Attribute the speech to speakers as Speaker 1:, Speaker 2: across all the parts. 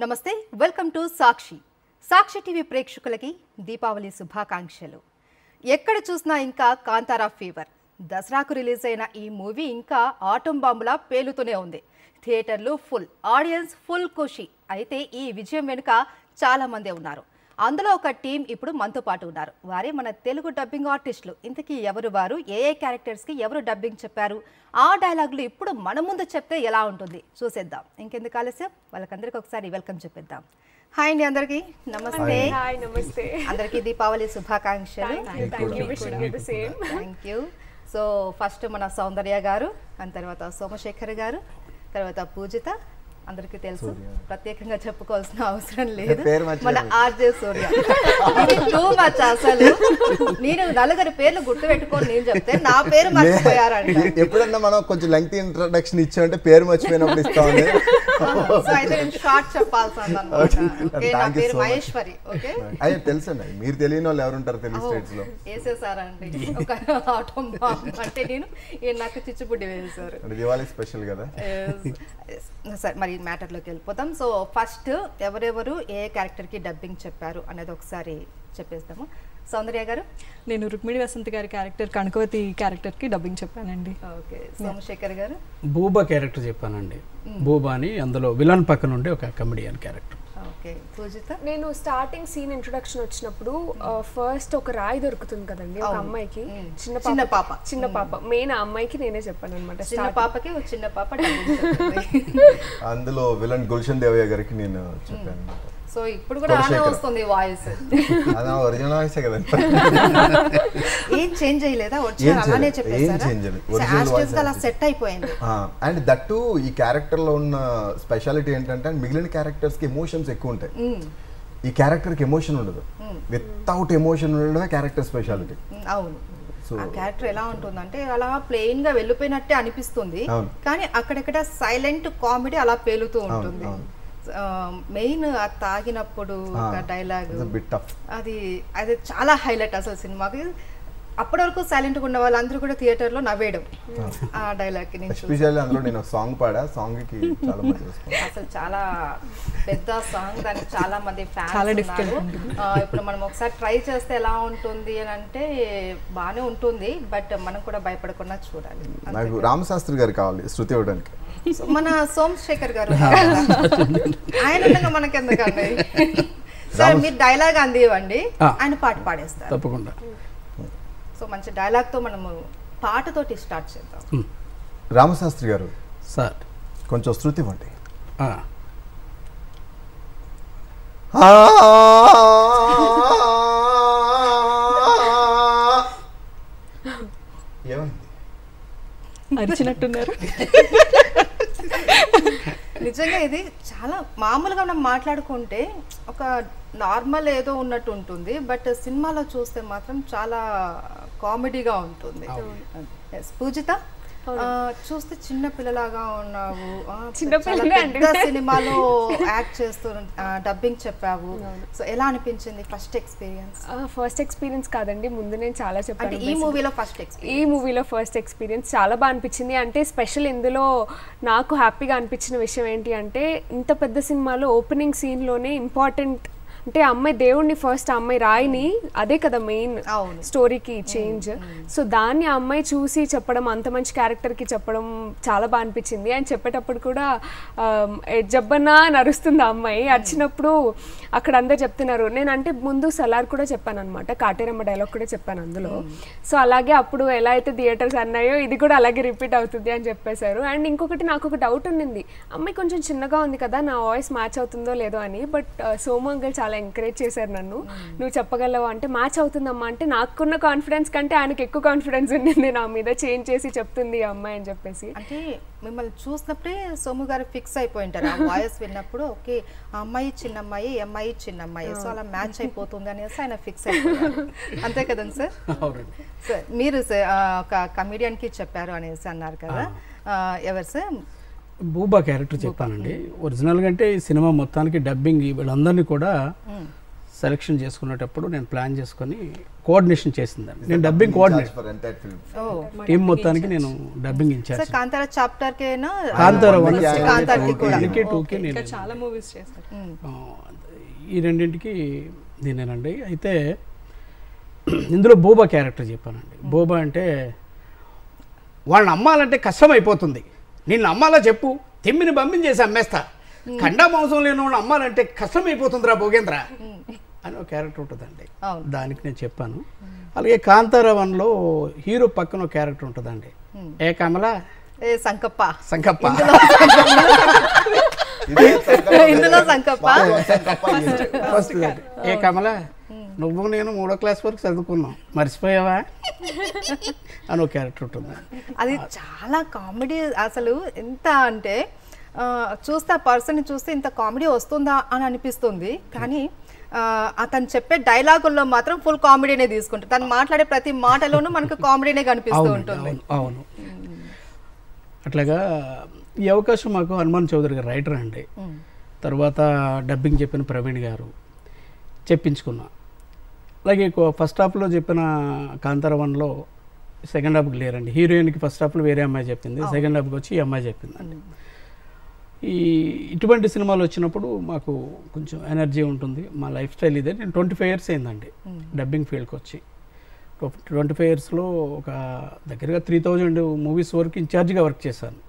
Speaker 1: నమస్తే welcome to Sakshi Sakshi TV ప్రేక్షకులకి దీపావళి శుభాకాంక్షలు. ఎక్కడ చూసినా ఇంకా కాంతారా ఫీవర్. దసరాకు రిలీజ్ అయిన ఈ మూవీ ఇంకా ఆటం బాంబులా పేలుతూనే ఉంది. థియేటర్లు ఫుల్, ఆడియన్స్ ఫుల్ ఖుషి. అయితే ఈ విజయం వెనుక చాలా మందే ఉన్నారు. అందులో ఒక టీం ఇప్పుడు మనతో పాటు ఉన్నారు. వారే మన తెలుగు డబ్బింగ్ ఆర్టిస్టులు. ఇంతకీ ఎవరు వారు, ఏ క్యారెక్టర్స్కి ఎవరు డబ్బింగ్ చెప్పారు, ఆ డైలాగులు ఇప్పుడు మన ముందు చెప్తే ఎలా ఉంటుంది చూసేద్దాం. ఇంకెందుకు ఆలస్యం, వాళ్ళకందరికీ ఒకసారి వెల్కమ్ చెప్పేద్దాం. హాయ్ అండి, అందరికి నమస్తే.
Speaker 2: నమస్తే
Speaker 1: అందరికీ దీపావళి శుభాకాంక్షలు.
Speaker 2: Thank
Speaker 1: you. సో ఫస్ట్ మన సౌందర్య గారు, అండ్ తర్వాత సోమశేఖర్ గారు, తర్వాత పూజిత. అందరికీ తెలుసు, ప్రత్యేకంగా చెప్పుకోవాల్సిన అవసరం లేదు. మన ఆర్జే సూర్య. టూ మచ్ అసలు. నేను నలుగురి పేర్లు గుర్తు పెట్టుకొని నేను చెప్తే నా పేరు మర్చిపోయారంట.
Speaker 3: ఎప్పుడన్నా మనం కొంచెం లెంగ్తీ ఇంట్రడక్షన్ ఇచ్చామంటే పేరు మర్చిపోయినప్పుడు ఇస్తామని.
Speaker 1: సో అయితే నేను షార్ట్ చెప్పాల్సింది అన్నమాట. ఓకే, నా పేరు మహేశ్వరి. ఓకే,
Speaker 3: అయ్యే తెలుసండి. మీరు తెలియని వాళ్ళు ఎవరుంటారు తెలుగు స్టేట్స్ లో?
Speaker 1: వేసేసారండి ఒక ఆటం బాంబ్. అంటే నేను నాకు చిచ్చుబుడ్డి వేసేసారు.
Speaker 3: దివాళీ స్పెషల్ కదా.
Speaker 1: సరే, మరి మ్యాటర్లోకి వెళ్ళిపోతాం. సో ఫస్ట్ ఎవరెవరు ఏ క్యారెక్టర్కి డబ్బింగ్ చెప్పారు అనేది ఒకసారి చెప్పేస్తాము. సౌందర్య గారు.
Speaker 2: నేను రుక్మిణి వసంత్ గారి క్యారెక్టర్ కనకవతి క్యారెక్టర్కి డబ్బింగ్ చెప్పానండి.
Speaker 1: ఓకే, సోమశేఖర్ గారు.
Speaker 4: బూబా క్యారెక్టర్ చెప్పానండి. బూబా అని అందులో విలన్ పక్కన ఉండే ఒక కమెడియన్ క్యారెక్టర్.
Speaker 1: ఓకే, పూజిత.
Speaker 5: నేను స్టార్టింగ్ సీన్ ఇంట్రొడక్షన్ వచ్చినప్పుడు ఫస్ట్ ఒక రాయి దొరుకుతుంది కదండి ఒక అమ్మాయికి, చిన్న పాప మెయిన్ ఆ అమ్మాయికి నేనే చెప్పాను అనమాట.
Speaker 1: చిన్న పాపకి ఒక చిన్న పాప.
Speaker 3: అందులో విలన్ గుల్షన్ దేవయ్య గారికి నేను చెప్పాను.
Speaker 1: సో ఇప్పుడు కూడా అలానే వస్తుంది వాయిస్.
Speaker 3: అది ఒరిజినల్ వాయిసే కదండి.
Speaker 1: ఏం చేంజ్ అయ్యలేదా? అలానే చెప్పేసారా? అలా సెట్ అయిపోయింది.
Speaker 3: అండ్ దట్టు ఈ క్యారెక్టర్ లో ఉన్న స్పెషాలిటీ ఏంటంటే మిగిలిన క్యారెక్టర్స్ కి ఎమోషన్స్ ఎక్కువ ఉంటాయి. ఈ క్యారెక్టర్ కి ఎమోషన్ ఉండదు. వితౌట్ ఎమోషన్ ఉండడమే క్యారెక్టర్ స్పెషాలిటీ.
Speaker 1: అవును. ఆ క్యారెక్టర్ ఎలా ఉంటుందంటే అలా ప్లెయిన్ గా వెళ్ళిపోయినట్టే అనిపిస్తుంది, కానీ అక్కడక్కడ సైలెంట్ కామెడీ అలా పేలుతూ ఉంటుంది. మెయిన్ తాగినప్పుడు ఒక డైలాగ్ అది అది చాలా హైలైట్ అసలు సినిమాకి. అప్పటి వరకు సైలెంట్ గా ఉన్న వాళ్ళందరూ కూడా థియేటర్ లో నవ్వేయడం ఆ డైలాగ్ కి.
Speaker 3: నేను సాంగ్ పాడా, సాంగ్ కి
Speaker 1: అసలు చాలా పెద్ద సాంగ్, దానికి చాలా మంది ఫ్యాన్స్ ఉన్నారు. ఇప్పుడు మనం ఒకసారి ట్రై చేస్తే ఎలా ఉంటుంది అని అంటే బాగానే ఉంటుంది, బట్ మనం కూడా భయపడకుండా చూడాలి.
Speaker 3: నాకు రామశాస్త్రి గారు కావాలి శృతి ఇవ్వడానికి.
Speaker 1: మన సోమశేఖర్ గారు ఆయన ఉండగా మనకెందుకండి. సార్ మీరు డైలాగ్ అందివ్వండి, ఆయన పాట పాడేస్తారు.
Speaker 4: తప్పకుండా.
Speaker 1: సో మంచి డైలాగ్ తో మనము పాటతోటి స్టార్ట్ చేద్దాం.
Speaker 3: రామశాస్త్రి గారు
Speaker 4: సార్
Speaker 3: కొంచెం శృతి ఇవ్వండి.
Speaker 2: అరిచినట్టున్నారు.
Speaker 1: నిజంగా ఇది చాలా మామూలుగా మనం మాట్లాడుకుంటే ఒక నార్మల్ ఏదో ఉన్నట్టు ఉంటుంది, బట్ సినిమాలో చూస్తే మాత్రం చాలా కామెడీగా ఉంటుంది. పూజిత, చూస్తే చిన్న పిల్లలాగా ఉన్నావు, సినిమాలో యాక్ట్ చేస్తూ డబ్బింగ్ చెప్పావు. సో ఎలా అనిపించింది ఫస్ట్ ఎక్స్పీరియన్స్?
Speaker 5: ఫస్ట్ ఎక్స్పీరియన్స్ కాదండి, ముందు నేను చాలా చెప్పాను.
Speaker 1: ఈ మూవీలో
Speaker 5: ఫస్ట్ ఎక్స్పీరియన్స్ చాలా బాగా అనిపించింది. అంటే స్పెషల్ ఇందులో నాకు హ్యాపీగా అనిపించిన విషయం ఏంటి అంటే, ఇంత పెద్ద సినిమాలో ఓపెనింగ్ సీన్లోనే ఇంపార్టెంట్ అంటే అమ్మాయి దేవుడిని ఫస్ట్ ఆ అమ్మాయి రాయిని, అదే కదా మెయిన్ స్టోరీకి చేంజ్. సో దాన్ని ఆ అమ్మాయి చూసి చెప్పడం, అంత మంచి క్యారెక్టర్కి చెప్పడం చాలా బాగా అనిపించింది. అండ్ చెప్పేటప్పుడు కూడా జబ్బన్నా అని అరుస్తుంది ఆ అమ్మాయి. అరిచినప్పుడు అక్కడ అందరు చెప్తున్నారు. నేను అంటే ముందు సలార్ కూడా చెప్పాను అనమాట, కాటేరమ్మ డైలాగ్ కూడా చెప్పాను అందులో. సో అలాగే అప్పుడు ఎలా అయితే థియేటర్స్ అన్నాయో ఇది కూడా అలాగే రిపీట్ అవుతుంది అని చెప్పేశారు. అండ్ ఇంకొకటి నాకు ఒక డౌట్ ఉండింది, అమ్మాయి కొంచెం చిన్నగా ఉంది కదా, నా వాయిస్ మ్యాచ్ అవుతుందో లేదో అని. బట్ సోము అంకుల్ చాలా ఎంకరేజ్ చేశారు నన్ను, నువ్వు చెప్పగలవా అంటే మ్యాచ్ అవుతుందమ్మా అంటే, నాకున్న కాన్ఫిడెన్స్ కంటే ఆయనకి ఎక్కువ కాన్ఫిడెన్స్ ఉండింది నా మీద, చేంజ్ చేసి చెప్తుంది ఆ అమ్మాయి అని చెప్పేసి.
Speaker 1: అంటే మిమ్మల్ని చూసినప్పుడే సోము గారు ఫిక్స్ అయిపోయి ఉంటారు ఆ వాయిస్ విన్నప్పుడు. ఓకే, ఆ అమ్మాయి చిన్న అమ్మాయి, ఈ అమ్మాయి చిన్న అమ్మాయి, సో అలా మ్యాచ్ అయిపోతుంది అనేసి ఆయన ఫిక్స్ అయిపోయారు. అంతే కదండి సార్? సార్ మీరు ఒక కమెడియన్ కి చెప్పారు అనేసి అన్నారు కదా, ఎవరు సార్?
Speaker 4: బూబా క్యారెక్టర్ చెప్పానండి. ఒరిజినల్గా అంటే ఈ సినిమా మొత్తానికి డబ్బింగ్ వీళ్ళందరినీ కూడా సెలెక్షన్ చేసుకునేటప్పుడు నేను ప్లాన్ చేసుకొని కోఆర్డినేషన్ చేసిందండి. నేను dubbing coordinator,
Speaker 3: For entire film.
Speaker 4: Team మొత్తానికి నేను dubbing
Speaker 1: sir
Speaker 4: incharge.
Speaker 1: Kantara chapter కేనా
Speaker 4: కాంతారా 1
Speaker 1: కాంతారాకి కూడా
Speaker 4: 2కి నేను
Speaker 2: ఇంకా చాలా మూవీస్ చేశారు.
Speaker 4: ఈ రెండింటికి నేనేనండి. అయితే ఇందులో బోబా క్యారెక్టర్ చెప్పానండి. బోబా అంటే వాళ్ళని అమ్మాలంటే కష్టం అయిపోతుంది, నిన్ను అమ్మాలా చెప్పు, తిమ్మిని పంపించేసి అమ్మేస్తా, కండా మాంసం లేని వాడిని అమ్మాలంటే కష్టం అయిపోతుందిరా భోగేంద్ర అని ఒక క్యారెక్టర్ ఉంటుందండి. దానికి నేను చెప్పాను. అలాగే కాంతారా 1లో హీరో పక్కన ఒక క్యారెక్టర్ ఉంటుందండి, ఏ కమల
Speaker 1: సంకప్ప
Speaker 4: సంకప్ప.
Speaker 1: ఇందులో సంకప్ప
Speaker 4: ఫస్ట్ ఏ కమల నువ్వు నేను 3వ క్లాస్ వరకు చదువుకున్నాం, మర్చిపోయావా అని ఒక క్యారెక్టర్ ఉంటుంది.
Speaker 1: అది చాలా కామెడీ. అసలు ఎంత అంటే చూస్తే ఆ పర్సన్ చూస్తే ఇంత కామెడీ వస్తుందా అని అనిపిస్తుంది. కానీ అతను చెప్పే డైలాగుల్లో మాత్రం ఫుల్ కామెడీనే తీసుకుంటారు. తను మాట్లాడే ప్రతి మాటలోనూ మనకు కామెడీనే కనిపిస్తూ ఉంటుంది.
Speaker 4: అవును, అట్లాగా ఈ అవకాశం మాకు హనుమాన్ చౌదరి గారు రైటర్ అండి. తర్వాత డబ్బింగ్ చెప్పిన ప్రవీణ్ గారు చెప్పించుకున్నా. అలాగే ఫస్ట్ హాఫ్లో చెప్పిన కాంతారా 1లో సెకండ్ హాఫ్కి లేరండి. హీరోయిన్కి ఫస్ట్ హాఫ్లో వేరే అమ్మాయి చెప్పింది, సెకండ్ హాఫ్కి వచ్చి ఈ అమ్మాయి చెప్పిందండి. ఇటువంటి సినిమాలు వచ్చినప్పుడు మాకు కొంచెం ఎనర్జీ ఉంటుంది. మా లైఫ్ స్టైల్ ఇదే. నేను 25 years అయిందండి డబ్బింగ్ ఫీల్డ్కి వచ్చి. 25 yearsలో ఒక దగ్గరగా 3000 మూవీస్ వరకు ఇన్ఛార్జ్గా వర్క్ చేశాను.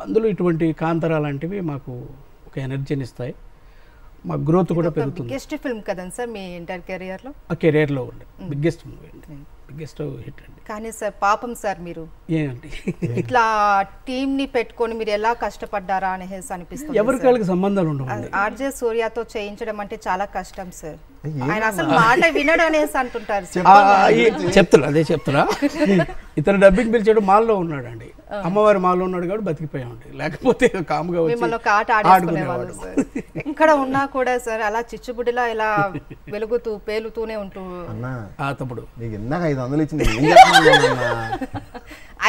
Speaker 4: అందులో ఇటువంటి కాంతారా లాంటివి మాకు ఒక ఎనర్జీని ఇస్తాయి, మా గ్రోత్ కూడా పెరుగుతుంది.
Speaker 1: బిగ్గెస్ట్ ఫిల్మ్ కదండి సార్ మీ ఇంటర్ కెరియర్లో?
Speaker 4: ఆ కెరియర్లో ఉండే బిగ్గెస్ట్ మూవీ అండి, బిగ్గెస్ట్ హిట్ అండి.
Speaker 1: కానీ సార్ పాపం సార్ మీరు
Speaker 4: ఏంటి
Speaker 1: ఇట్లా టీంని పెట్టుకొని మీరు ఎలా కష్టపడ్డారా అనేసి అనిపిస్తుంది.
Speaker 4: ఎవరికి వాళ్ళకి సంబంధాలు ఉండవు.
Speaker 1: ఆర్జే సూర్యతో చేయించడం అంటే చాలా కష్టం సార్. ఆయన అసలు మాట వినడు అనేసి అంటుంటారు సార్.
Speaker 4: చెప్తున్నా, అదే చెప్తున్నా. ఇతను డబ్బింగ్ పిలిచాడు, మాల్లో ఉన్నాడండి, అమ్మవారి మాల్లో ఉన్నాడు కాబట్టి బతికిపోయామండి. లేకపోతే కాముగా
Speaker 1: మిమ్మల్ని ఒక ఆట ఆడేసుకునేవాళ్ళు సార్. ఎక్కడ ఉన్నా కూడా సార్ అలా చిచ్చుబుడిలా ఇలా వెలుగుతూ పేలుతూనే ఉంటూ.
Speaker 4: తమ్ముడు
Speaker 3: నీకు ఇందాక 500 ఇచ్చింది,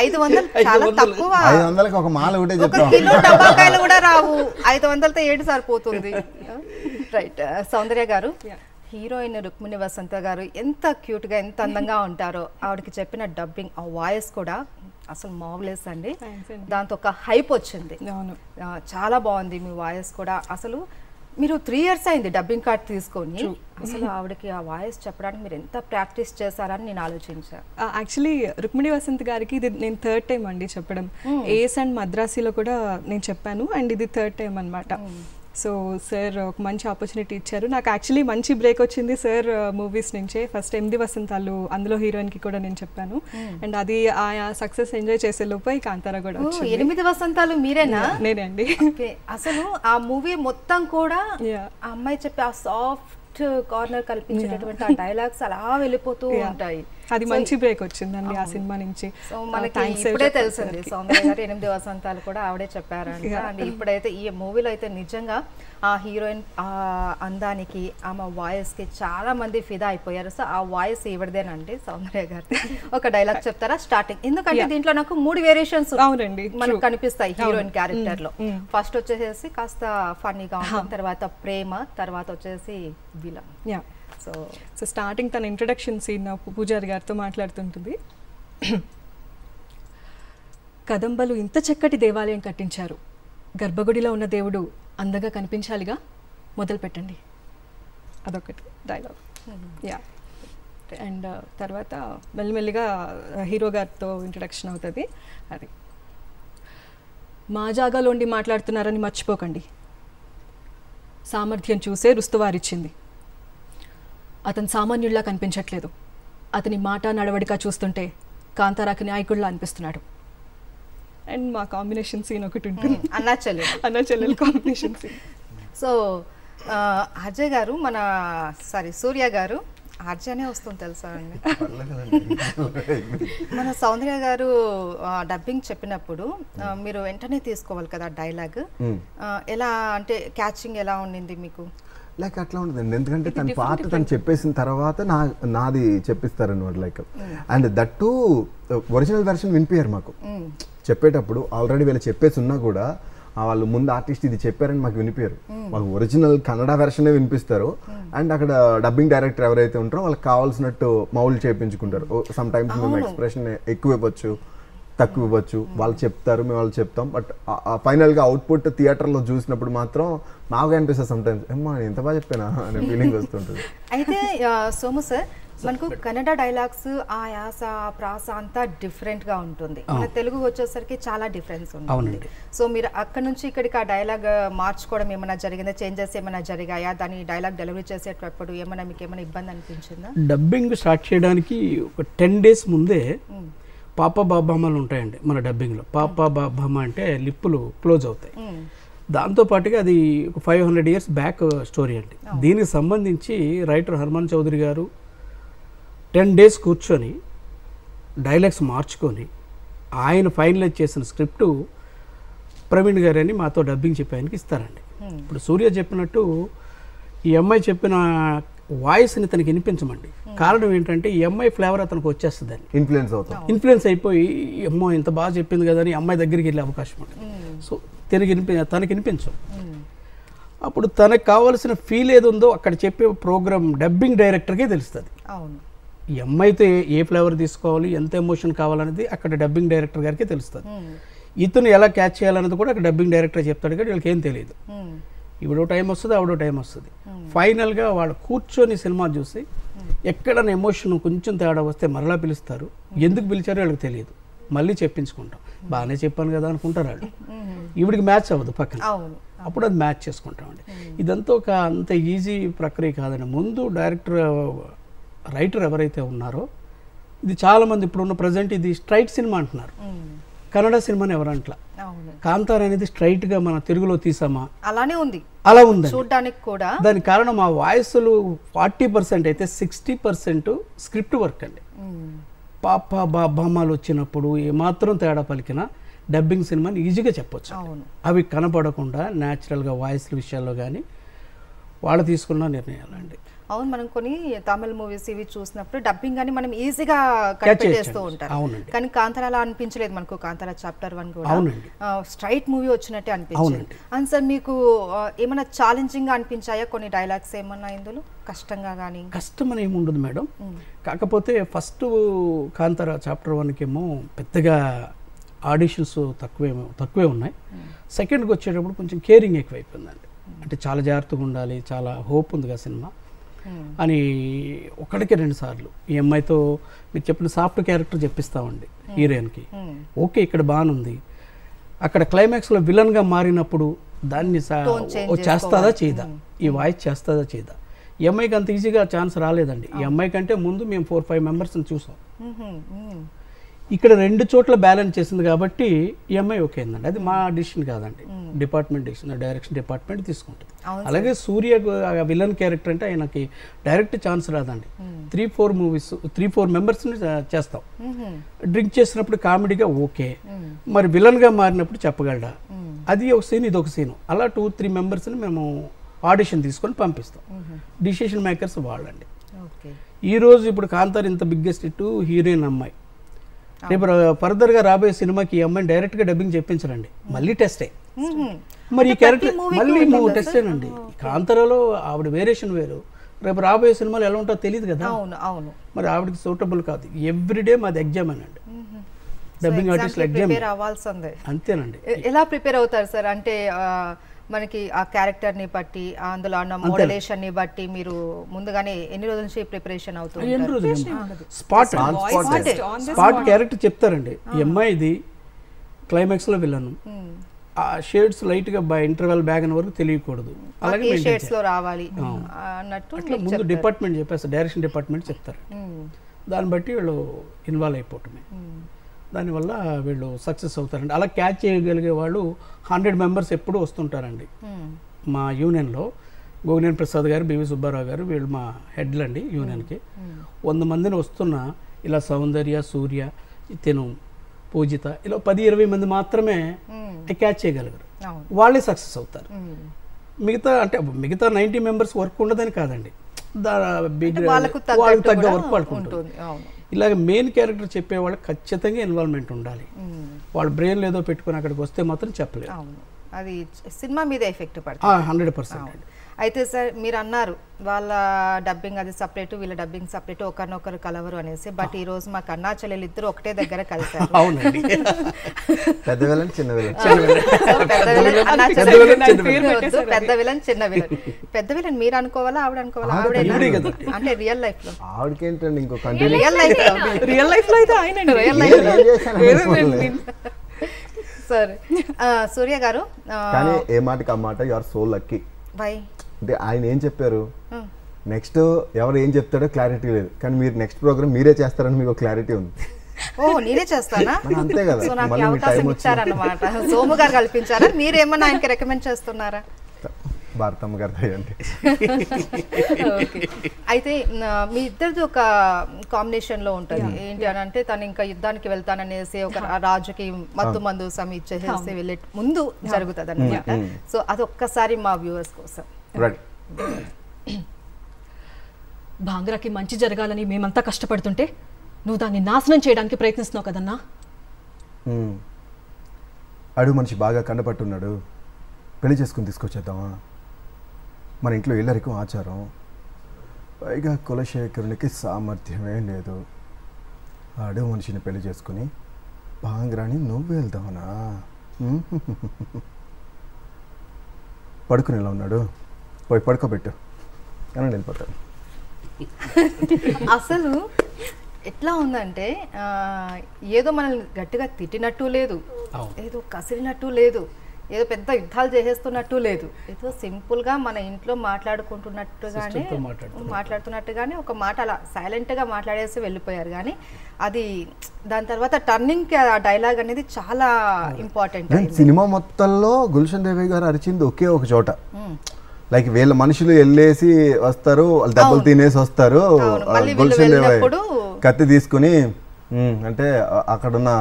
Speaker 1: 500 చాలా తక్కువ.
Speaker 3: 500కి ఒక మాల ఒకటే
Speaker 1: ఒక కిలో టమాకాయలు కూడా రావు, 500తో ఏడు సరిపోతుంది. రైట్. సౌందర్య గారు, హీరోయిన్ రుక్మిణి వసంత గారు ఎంత క్యూట్గా ఎంత అందంగా ఉంటారో. ఆవిడకి చెప్పిన డబ్బింగ్, ఆ వాయిస్ కూడా అసలు మావులేస్ అండి. దాంతో ఒక హైప్ వచ్చింది. చాలా బాగుంది మీ వాయిస్ కూడా. అసలు మీరు 3 years అయింది డబ్బింగ్ కార్డ్ తీసుకొని. అసలు ఆవిడకి ఆ వాయిస్ చెప్పడానికి మీరు ఎంత ప్రాక్టీస్ చేశారని నేను ఆలోచించాను.
Speaker 2: యాక్చువల్లీ రుక్మిణి వసంత్ గారికి ఇది నేను 3rd time అండి చెప్పడం. ఏస్ అండ్ మద్రాసీలో కూడా నేను చెప్పాను, అండ్ ఇది 3rd time అనమాట. సో సార్ ఒక మంచి ఆపర్చునిటీ ఇచ్చారు నాకు. యాక్చువల్లీ మంచి బ్రేక్ వచ్చింది సార్ మూవీస్ నుంచే. ఫస్ట్ 8 వసంతాలు, అందులో హీరోయిన్కి కూడా నేను చెప్పాను, అండ్ అది ఆ సక్సెస్ ఎంజాయ్ చేసే లోపు కాంతారా కూడా వచ్చింది.
Speaker 1: 8 వసంతాలు మీరేనా?
Speaker 2: నేనే అండి.
Speaker 1: అసలు ఆ మూవీ మొత్తం కూడా ఆ అమ్మాయి చెప్పి ఆ సాఫ్ట్ కార్నర్ కల్పించేటటువంటి ఆ డైలాగ్స్ అలా వెళ్ళిపోతూ ఉంటాయి.
Speaker 2: అది మంచి బ్రేక్ వచ్చిందండి ఆ సినిమా నుంచి.
Speaker 1: సో మనకి ఇప్పుడే తెలిసింది సౌందర్య గారు 8 వసంతాలు కూడా ఆవిడే చెప్పారంట. అండ్ ఇప్పుడైతే ఈ మూవీలో అయితే నిజంగా ఆ హీరోయిన్ ఆ అందానికి, ఆమె వాయిస్కి చాలా మంది ఫిదా అయిపోయారు. సో ఆ వాయిస్ ఈవిడదేనండి సౌందర్య గారు. ఒక డైలాగ్ చెప్తారా స్టార్టింగ్? ఎందుకంటే దీంట్లో నాకు 3 వేరియేషన్స్ మనకు కనిపిస్తాయి హీరోయిన్ క్యారెక్టర్ లో. ఫస్ట్ వచ్చేసి కాస్త ఫన్నీగా ఉంటుంది, తర్వాత ప్రేమ, తర్వాత వచ్చేసి విలన్.
Speaker 2: సో స్టార్టింగ్ తన ఇంట్రడక్షన్ సీన్ పూజారి గారితో మాట్లాడుతుంటుంది. కదంబలు ఇంత చక్కటి దేవాలయం కట్టించారు, గర్భగుడిలో ఉన్న దేవుడు అందంగా కనిపించాలిగా, మొదలు పెట్టండి. అదొకటి డైలాగ్. అండ్ తర్వాత మెల్లిమెల్లిగా హీరో గారితో ఇంట్రడక్షన్ అవుతుంది. అది మా జాగాలోండి మాట్లాడుతున్నారని మర్చిపోకండి, సామర్థ్యం చూసే రుస్తువారిచ్చింది. అతను సామాన్యుడిలా కనిపించట్లేదు, అతని మాట నడవడిక చూస్తుంటే కాంతారాకి నాయకుడిలా అనిపిస్తున్నాడు. అండ్ మా కాంబినేషన్ సీన్ ఒకటి ఉంటుంది, అన్నా చెల్లెలు కాంబినేషన్ సీన్.
Speaker 1: సో అజయ్ గారు సూర్య గారు, ఆర్జనే వస్తుంది తెలుసా అండి. మన సౌందర్య గారు డబ్బింగ్ చెప్పినప్పుడు మీరు వెంటనే తీసుకోవాలి కదా డైలాగ్. ఎలా అంటే క్యాచింగ్ ఎలా ఉండింది మీకు?
Speaker 3: లైక్ అట్లా ఉండదండి, ఎందుకంటే తన పార్ట్ తను చెప్పేసిన తర్వాత నాది చెప్పిస్తారనమాట. Like and that to original version వినిపించారు మాకు చెప్పేటప్పుడు. ఆల్రెడీ వీళ్ళు చెప్పేసి ఉన్నా కూడా వాళ్ళు ముందు ఆర్టిస్ట్ ఇది చెప్పారని మాకు వినిపించారు. మాకు ఒరిజినల్ కన్నడ వెర్షనే వినిపిస్తారు, అండ్ అక్కడ డబ్బింగ్ డైరెక్టర్ ఎవరైతే ఉంటారో వాళ్ళకి కావాల్సినట్టు మౌల్డ్ చేయించుకుంటారు. సమ్ టైమ్స్ మేము ఎక్స్ప్రెషన్ ఎక్కువ ఇవ్వచ్చు, తక్కువ ఇవ్వచ్చు, వాళ్ళు చెప్తారు, మేము వాళ్ళు చెప్తాం. బట్ ఫైనల్గా అవుట్పుట్ థియేటర్లో చూసినప్పుడు మాత్రం నాకు అనిపిస్తుంది సమ్ టైమ్స్ ఏమో ఎంత బాగా చెప్పానా అనే ఫీలింగ్ వస్తుంటుంది.
Speaker 1: అయితే సోము సార్, మనకు కన్నడ డైలాగ్స్ ఆ యాస ప్రాస అంతా డిఫరెంట్గా ఉంటుంది, మన తెలుగు వచ్చేసరికి చాలా డిఫరెన్స్ ఉంటుంది. సో మీరు అక్కడ నుంచి ఇక్కడికి ఆ డైలాగ్ మార్చుకోవడం ఏమైనా జరిగిందా, చేంజెస్ ఏమైనా జరిగాయా, దాని డైలాగ్ డెలివరీ చేసేటప్పుడు ఏమైనా మీకు ఏమైనా ఇబ్బంది అనిపించిందా?
Speaker 4: డబ్బింగ్ స్టార్ట్ చేయడానికి ఒక 10 days ముందే పాప బాబామ్మలు ఉంటాయండి మన డబ్బింగ్లో. పాప బాబామ్మ అంటే లిప్పులు క్లోజ్ అవుతాయి. దాంతోపాటుగా అది ఒక 500 years బ్యాక్ స్టోరీ అండి. దీనికి సంబంధించి రైటర్ హనుమాన్ చౌదరి గారు 10 days కూర్చొని డైలాగ్స్ మార్చుకొని ఆయన ఫైనలైజ్ చేసిన స్క్రిప్టు ప్రవీణ్ గారు అని మాతో డబ్బింగ్ చెప్పి ఆయనకి ఇస్తారండి. ఇప్పుడు సూర్య చెప్పినట్టు ఈ అమ్మాయి చెప్పిన వాయిస్ని తనకి వినిపించమండి. కారణం ఏంటంటే ఈ అమ్మాయి ఫ్లేవర్ అతనికి వచ్చేస్తుందని ఇన్ఫ్లుయెన్స్ అయిపోయి అమ్మో ఇంత బాగా చెప్పింది కదా అని అమ్మాయి దగ్గరికి వెళ్ళే అవకాశం ఉంటుంది. సో తనకి వినిపించం. అప్పుడు తనకు కావాల్సిన ఫీల్ ఏది ఉందో అక్కడ చెప్పే ప్రోగ్రామ్ డబ్బింగ్ డైరెక్టర్కే తెలుస్తుంది. ఈ అమ్మాయితో ఏ ఫ్లేవర్ తీసుకోవాలి, ఎంత ఎమోషన్ కావాలనేది అక్కడ డబ్బింగ్ డైరెక్టర్ గారికి తెలుస్తుంది. ఇతను ఎలా క్యాచ్ చేయాలన్నది కూడా అక్కడ డబ్బింగ్ డైరెక్టర్ చెప్తాడు కానీ వీళ్ళకి ఏం తెలియదు. ఇవిడో టైం వస్తుంది, ఆవిడో టైం వస్తుంది. ఫైనల్గా వాళ్ళు కూర్చొని సినిమా చూసి ఎక్కడైనా ఎమోషన్ కొంచెం తేడా వస్తే మరలా పిలుస్తారు. ఎందుకు పిలిచారో వాళ్ళకి తెలియదు. మళ్ళీ చెప్పించుకుంటాం. బాగానే చెప్పాను కదా అనుకుంటారు వాళ్ళు. ఈవిడికి మ్యాచ్ అవ్వదు పక్కన, అప్పుడు అది మ్యాచ్ చేసుకుంటామండి. ఇదంతా ఒక అంత ఈజీ ప్రక్రియ కాదండి. ముందు రైటర్ ఎవరైతే ఉన్నారో, ఇది చాలామంది ఇప్పుడున్న ప్రజెంట్ ఇది స్ట్రైట్ సినిమా అంటున్నారు. కన్నడ సినిమాని ఎవరంట్లా. కాంతార అనేది స్ట్రైట్గా మన తెలుగులో తీసామా
Speaker 1: అలానే ఉంది,
Speaker 4: అలా ఉంది
Speaker 1: చూడడానికి కూడా.
Speaker 4: దానికి కారణం ఆ వాయిస్లు 40% అయితే 60% స్క్రిప్ట్ వర్క్ అండి. పాప బాబామ్మలు వచ్చినప్పుడు ఏమాత్రం తేడా పలికినా డబ్బింగ్ సినిమాని ఈజీగా చెప్పొచ్చు. అవి కనపడకుండా న్యాచురల్గా వాయిస్ల విషయాల్లో కానీ వాళ్ళు తీసుకున్న నిర్ణయాలండి.
Speaker 1: అవును, మనం కొన్ని తమిళ మూవీస్ ఇవి చూసినప్పుడు డబ్బింగ్ అని మనం ఈజీగా కనిపెట్టేస్తూ ఉంటారు. కానీ కాంతార అలా అనిపించలేదు మనకు. కాంతార చాప్టర్ 1 కూడా స్ట్రైట్ మూవీ వచ్చినట్టే అనిపించింది. అండ్ సార్, మీకు ఏమైనా ఛాలెంజింగ్ గా అనిపించాయా కొన్ని డైలాగ్స్ ఏమన్నా ఇందులో కష్టంగా కానీ?
Speaker 4: కష్టం అని ఏమి ఉండదు మేడం. కాకపోతే ఫస్ట్ కాంతార చాప్టర్ 1 ఏమో పెద్దగా ఆడిషన్స్ తక్కువే ఉన్నాయి. సెకండ్కి వచ్చేటప్పుడు కొంచెం కేరింగ్ ఎక్కువైపోయిందండి. అంటే చాలా జాగ్రత్తగా ఉండాలి, చాలా హోప్ ఉంది కదా సినిమా అని 1కి 2 సార్లు ఈ అమ్మాయితో మీరు చెప్పిన సాఫ్ట్ క్యారెక్టర్ చెప్పిస్తామండి హీరోయిన్కి. ఓకే, ఇక్కడ బాగుంది. అక్కడ క్లైమాక్స్లో విలన్గా మారినప్పుడు దాన్ని చేస్తుందా చేయదా, ఈ వాయిస్ చేస్తుందా చేయదా. ఈ అమ్మాయికి అంత ఈజీగా ఛాన్స్ రాలేదండి. ఈ అమ్మాయి కంటే ముందు మేము 4-5 మెంబర్స్ని చూసాం. ఇక్కడ 2 చోట్ల బ్యాలెన్స్ చేసింది కాబట్టి ఈ అమ్మాయి ఓకే అయిందండి. అది మా డిసిషన్ కాదండి, డిపార్ట్మెంట్ డిసిషన్, డైరెక్షన్ డిపార్ట్మెంట్ తీసుకుంటుంది. అలాగే సూర్య విలన్ క్యారెక్టర్ అంటే ఆయనకి డైరెక్ట్ ఛాన్స్ రాదండి. 3-4 మెంబర్స్ని చేస్తాం. డ్రింక్ చేసినప్పుడు కామెడీగా ఓకే, మరి విలన్గా మారినప్పుడు చెప్పగలడా, అది ఒక సీన్ ఇది ఒక సీన్, అలా 2-3 మెంబర్స్ని మేము ఆడిషన్ తీసుకొని పంపిస్తాం. డిసిషన్ మేకర్స్ వాళ్ళండి. ఈరోజు ఇప్పుడు కాంతార ఇంత బిగ్గెస్ట్ హిట్, హీరోయిన్ అమ్మాయి. రేపు ఫర్దర్గా రాబోయే సినిమాకి ఈ అమ్మాయిని డైరెక్ట్గా డబ్బింగ్ చెప్పించరండి, మళ్ళీ టెస్టే. మరి ఈ క్యారెక్టర్ మళ్ళీ టెస్టేనండి. కాంతారలో ఆవిడ వేరియేషన్ వేరు, రేపు రాబోయే సినిమాలు ఎలా ఉంటుందో తెలియదు కదా. మరి ఆవిడకి సూటబుల్ కాదు. ఎవ్రీడే మాది ఎగ్జామ్ అనండి, డబ్బింగ్ ఆర్టిస్ట్ ఎగ్జామ్ అంతేనండి.
Speaker 1: ఎలా ప్రిపేర్ అవుతారు సార్? అంటే మనకి ఆ క్యారెక్టర్ని బట్టి, అందులో ఉన్న మోడలేషన్ని బట్టి మీరు ముందుగానే ఎన్ని రోజుల నుంచి ప్రిపరేషన్ అవుతుంది?
Speaker 4: స్పాట్ క్యారెక్టర్ చెప్తారండి. ఈ అమ్మాయిది క్లైమాక్స్లో విలను, ఆ షేడ్స్ లైట్గా ఇంటర్వెల్ బ్యాగ్ అని వరకు తెలియకూడదు, అలాగే
Speaker 1: షేడ్స్లో రావాలి అన్నట్టు
Speaker 4: అట్లా ముందు డిపార్ట్మెంట్ చెప్పేస్తారు, డైరెక్షన్ డిపార్ట్మెంట్ చెప్తారు. దాన్ని బట్టి వీళ్ళు ఇన్వాల్వ్ అయిపోవటమే. దానివల్ల వీళ్ళు సక్సెస్ అవుతారండి. అలా క్యాచ్ చేయగలిగే వాళ్ళు 100 మెంబర్స్ ఎప్పుడూ వస్తుంటారండి. మా యూనియన్లో గోగినేని ప్రసాద్ గారు, బివి సుబ్బారావు గారు, వీళ్ళు మా హెడ్లు అండి యూనియన్కి. 100 మందిని వస్తున్నా ఇలా సౌందర్య, సూర్య, తిను, పూజిత, ఇలా 10-20 మంది మాత్రమే క్యాచ్ చేయగలరు. వాళ్ళే సక్సెస్ అవుతారు. మిగతా 90 మెంబర్స్ వర్క్ ఉండదని కాదండి, వాళ్ళకు తగ్గ వర్క్ పడుకుంటుంది. ఇలాగ మెయిన్ క్యారెక్టర్ చెప్పేవాళ్ళు ఖచ్చితంగా ఇన్వాల్వ్మెంట్ ఉండాలి. వాళ్ళ బ్రెయిన్ ఏదో పెట్టుకుని అక్కడికి వస్తే మాత్రం చెప్పలేదు.
Speaker 1: అది సినిమా మీద ఎఫెక్ట్ పడుతుంది
Speaker 4: 100%.
Speaker 1: అయితే సార్ మీరు అన్నారు వాళ్ళ డబ్బింగ్ అది సపరేట్, వీళ్ళ డబ్బింగ్ సపరేట్, ఒకరినొకరు కలవరు అనేసి. బట్ ఈ రోజు మాకు అన్నా చెల్లెలు ఇద్దరు ఒకటే దగ్గర కలిసారు.
Speaker 4: అవునండి.
Speaker 3: పెద్ద విలన్ చిన్న విలన్.
Speaker 1: పెద్ద విలన్ అన్నా చెల్లెలు వద్దు, పెద్ద విలన్ చిన్న విలన్. పెద్ద విలన్ మీరు అనుకోవాలా ఆవిడ అనుకోవాలా? ఆవిడ అంటే రియల్ లైఫ్ లో
Speaker 3: ఆవిడకేంటండి ఇంకో కంటిన్యూ
Speaker 1: రియల్ లైఫ్ లో
Speaker 2: రియల్ లైఫ్ లో అయితే ఆయన
Speaker 1: రియల్ లైఫ్ సరే. సూర్య గారు
Speaker 3: కానీ ఏ మాటకి ఆ మాట యు ఆర్ సో లక్కీ.
Speaker 1: బై
Speaker 3: అంటే ఆయన ఏం చెప్పారు, నెక్స్ట్ ఎవరు ఏం చెప్తాడో క్లారిటీ లేదు, కానీ మీరు నెక్స్ట్ ప్రోగ్రామ్ మీరే చేస్తారని మీకు క్లారిటీ ఉంది.
Speaker 1: ఓ నేనే చేస్తానా?
Speaker 3: అంతే కదా.
Speaker 1: సో నాకు అవకాశం ఇచ్చారన్నమాట. సోము గారు కల్పించారా, మీరేమన్నా ఆయనకి రికమెండ్ చేస్తున్నారా?
Speaker 3: భారతమ్మ గారు అంటే
Speaker 1: అయితే మీ ఇద్దరిది ఒక కాంబినేషన్ లో ఉంటుంది. ఏంటి అని అంటే తను ఇంకా యుద్ధానికి వెళ్తాననేసి ఒక రాజుకి మత్తు మందు ఇచ్చేసి వెళ్ళే ముందు జరుగుతుంది అనమాట. సో అదొక్కసారి మా వ్యూవర్స్ కోసం.
Speaker 6: భాంగ్రాకి మంచి జరగాలని మేమంతా కష్టపడుతుంటే నువ్వు దాన్ని నాశనం చేయడానికి ప్రయత్నిస్తున్నావు కదన్నా.
Speaker 3: అడుగు మనిషి బాగా కండపట్టున్నాడు, పెళ్లి చేసుకుని తీసుకొచ్చేద్దామా? మన ఇంట్లో ఇల్లరికం ఆచారం, పైగా కులశేఖరునికి సామర్థ్యమే లేదు. అడుగు మనిషిని పెళ్లి చేసుకుని భాంగ్రాని నువ్వు వెళ్దామనా? పడుకుని ఎలా ఉన్నాడు, పోయి పడుకోబెట్టు అని వెళ్ళిపోతాడు.
Speaker 1: అసలు ఎట్లా ఉందంటే ఏదో మనల్ని గట్టిగా తిట్టినట్టు లేదు, ఏదో కసిరినట్టు లేదు, ఏదో పెద్ద యుద్ధాలు చేసేస్తున్నట్టు లేదు. ఏదో సింపుల్గా మన ఇంట్లో మాట్లాడుతున్నట్టుగానే ఒక మాట అలా సైలెంట్గా మాట్లాడేసి వెళ్ళిపోయారు. కానీ అది దాని తర్వాత టర్నింగ్ ఆ డైలాగ్ అనేది చాలా ఇంపార్టెంట్.
Speaker 3: సినిమా మొత్తంలో గుల్షన్ దేవి గారు అరిచింది ఒకే ఒక చోట, లైక్ వీళ్ళ మనుషులు వెళ్ళేసి వస్తారు, వాళ్ళు దెబ్బలు తినేసి వస్తారు, గుల్షన్ దేవి కత్తి తీసుకుని అంటే అక్కడున్న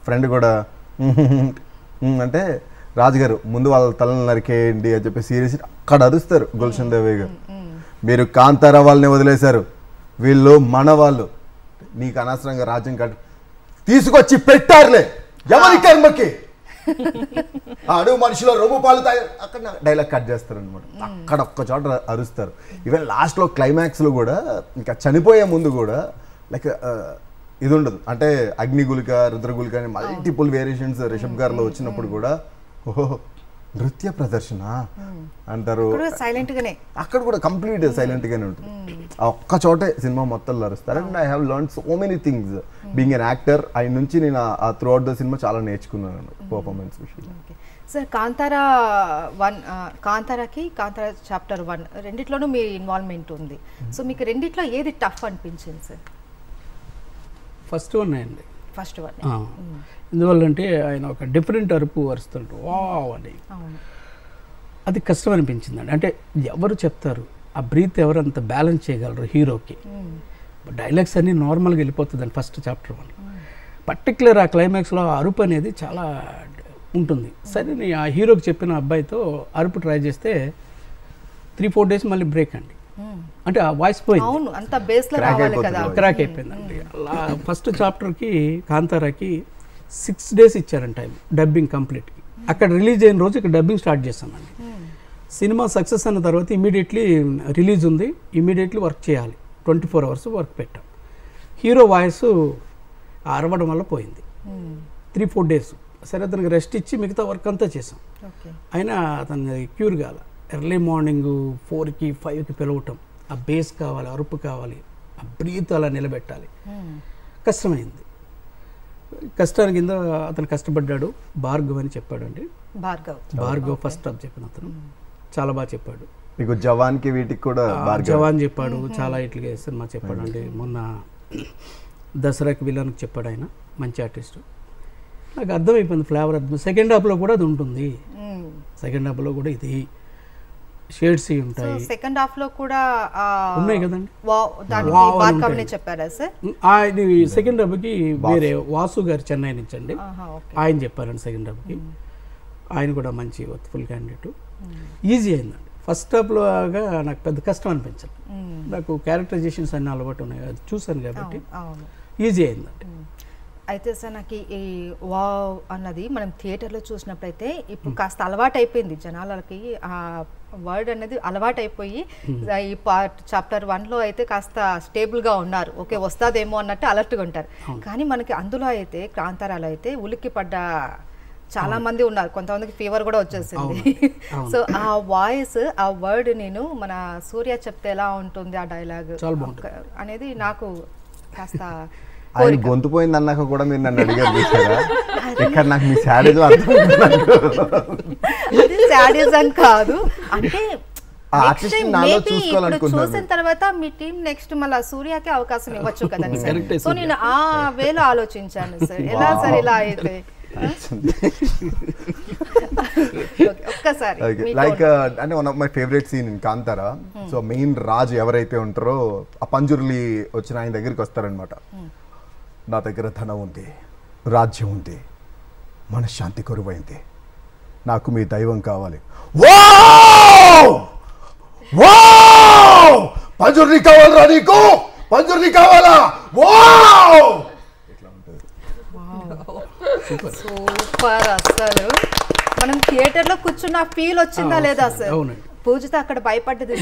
Speaker 3: ఫ్రెండ్ కూడా అంటే రాజుగారు ముందు వాళ్ళ తలను నరికేయండి అని చెప్పి సీరియస్ అక్కడ అరుస్తారు గుల్షన్ దేవి గారు. మీరు కాంతారా వాళ్ళని వదిలేశారు, వీళ్ళు మన వాళ్ళు, నీకు అనవసరంగా రాజ్యం కట్ట తీసుకొచ్చి పెట్టారులే ఎవరి కర్మకి, అడుగు మనిషిలో రొమ్ము పాలు తాగి అక్కడ డైలాగ్ కట్ చేస్తారు అనమాట. అక్కడ ఒక్క చోట అరుస్తారు. ఈవెన్ లాస్ట్లో క్లైమాక్స్లో కూడా ఇంకా చనిపోయే ముందు కూడా లైక్ ఇది ఉండదు, అంటే అగ్నిగులిక రుద్రగులిక అని మల్టిపుల్ వేరియేషన్స్ రిషబ్ గారిలో వచ్చినప్పుడు కూడా ఓహో నృత్య ప్రదర్శన అంటారు,
Speaker 1: సైలెంట్ గానే అక్కడ
Speaker 3: కూడా కంప్లీట్ సైలెంట్ గానే ఉంటుంది. ఆ ఒక్క చోటే సినిమా మొత్తం అరుస్తారు. And I have learn so many things being an actor. ఆయన నుంచి నేను ఆ త్రూ అవుట్ ద సినిమా చాలా నేర్చుకున్నాను పర్ఫార్మెన్స్ విషయంలో.
Speaker 1: సార్ కాంతారా 1, కాంతారాకి కాంతారా చాప్టర్ 1 రెండిట్లోనూ మీ ఇన్వాల్వ్మెంట్ ఉంది. సో మీకు రెండిట్లో ఏది టఫ్ అనిపించింది సార్?
Speaker 4: ఫస్ట్ వన్ అండి.
Speaker 1: ఫస్ట్ వన్
Speaker 4: ఎందువల్లంటే ఆయన ఒక డిఫరెంట్ అరుపు అరుస్తుంటారు వావ్ అని, అది కష్టం అనిపించిందండి. అంటే ఎవరు చెప్తారు ఆ బ్రీత్ ఎవరు అంత బ్యాలెన్స్ చేయగలరు హీరోకి? డైలాగ్స్ అన్నీ నార్మల్గా వెళ్ళిపోతుందండి ఫస్ట్ చాప్టర్ 1. పర్టికులర్ ఆ క్లైమాక్స్లో అరుపు అనేది చాలా ఉంటుంది. సరే నేను ఆ హీరోకి చెప్పిన అబ్బాయితో అరుపు ట్రై చేస్తే 3-4 డేస్ మళ్ళీ బ్రేక్ అండి. అంటే ఆ వాయిస్ పోయింది, క్రాక్ అయిపోయిందండి. అలా ఫస్ట్ చాప్టర్కి కాంతారాకి 6 డేస్ ఇచ్చారండి టైం డబ్బింగ్ కంప్లీట్కి. అక్కడ రిలీజ్ అయిన రోజు ఇక్కడ డబ్బింగ్ స్టార్ట్ చేస్తామండి. సినిమా సక్సెస్ అన్న తర్వాత ఇమీడియట్లీ రిలీజ్ ఉంది, ఇమీడియట్లీ వర్క్ చేయాలి, 24 అవర్స్ వర్క్ పెట్టాం. హీరో వాయిస్ అరవడం వల్ల పోయింది 3-4 డేస్. సరే అతనికి రెస్ట్ ఇచ్చి మిగతా వర్క్ అంతా చేసాం. అయినా అతని క్యూర్ కాల. ఎర్లీ మార్నింగ్ 4కి 5కి పిలవటం, ఆ బేస్ కావాలి, అరుపు కావాలి, ఆ బ్రీత్ అలా నిలబెట్టాలి, కష్టమైంది. కష్టానికి కింద అతను కష్టపడ్డాడు. భార్గవ్ అని చెప్పాడండి, భార్గవ్ ఫస్ట్ హాఫ్ చెప్పిన అతను చాలా బాగా చెప్పాడు.
Speaker 3: మీకు జవాన్కి వీటికి కూడా
Speaker 4: జవాన్ చెప్పాడు, చాలా ఇట్లుగా సినిమా చెప్పాడు అండి. మొన్న దసరాకి విలన్కి చెప్పాడు ఆయన, మంచి ఆర్టిస్టు. నాకు అర్థమైపోయింది ఫ్లేవర్ అర్థం. సెకండ్ హాఫ్లో కూడా అది ఉంటుంది, సెకండ్ హాఫ్లో కూడా ఇది షేడ్స్ ఉంటాయి.
Speaker 1: సెకండ్ హాఫ్ లో కూడా
Speaker 4: ఉన్నాయి కదండి.
Speaker 1: చెప్పారా సార్?
Speaker 4: సెకండ్ హాఫ్కి వేరే వాసు గారు చెన్నై నుంచి అండి, ఆయన చెప్పారండి సెకండ్ హాఫ్కి. ఆయన కూడా మంచి వర్త్ఫుల్ క్యాండిడేట్. ఈజీ అయిందండి. ఫస్ట్ హాఫ్లో నాకు పెద్ద కష్టం అనిపించదు, నాకు క్యారెక్టరైజేషన్స్ అన్ని అలవాటు ఉన్నాయి, అది చూసాను కాబట్టి ఈజీ అయిందండి.
Speaker 1: అయితే సార్ నాకు ఈ వావ్ అన్నది మనం థియేటర్లో చూసినప్పుడైతే ఇప్పుడు కాస్త అలవాటు అయిపోయింది జనాలకి. వర్డ్ అనేది అలవాటైపోయి ఈ చాప్టర్ 1లో అయితే కాస్త స్టేబుల్గా ఉన్నారు, ఓకే వస్తాదేమో అన్నట్టు అలర్ట్గా ఉంటారు. కానీ మనకి అందులో అయితే కాంతారాలో అయితే ఉలిక్కి పడ్డ చాలా మంది ఉన్నారు, కొంతమందికి ఫీవర్ కూడా వచ్చేసింది. సో ఆ వాయిస్, ఆ వర్డ్ నేను మన సూర్య చెప్తే ఎలా ఉంటుంది ఆ డైలాగ్ అనేది నాకు కాస్త
Speaker 3: ఆయన గొంతు పోయింది అన్నాక కూడా మీరు నన్ను అడిగారు చూసారా, ఇక్కడ నాకు మీ శాడిజం
Speaker 1: అది శాడిజం కాదు, అంటే చూసిన తర్వాత మీ టీం నెక్స్ట్ మళ్ళీ సూర్యకి అవకాశం ఇవ్వచ్చు కదండి సార్. సో నేను ఆ వేలో ఆలోచించాను సార్, ఎలా సార్ ఇలా అయితే ఒక్కసారి
Speaker 3: లైక్ అంటే one of my favourite scene in Kantara. So main రాజు ఎవరైతే ఉంటారో ఆ పంజుర్లి వచ్చిన ఆయన దగ్గరికి వస్తారనమాట. నా దగ్గర ధనం ఉంది, రాజ్యం ఉంది, మనశ్శాంతి కొరువైంది, నాకు మీ దైవం కావాలి. పంజుర్లి కావాలరా నీకు, పంజుర్లి కావాలా?
Speaker 1: సూపర్. అసలు మనం థియేటర్ లో కూర్చున్న ఫీల్ వచ్చిందా లేదా సార్? పూజిత అక్కడ భయపడ్డది.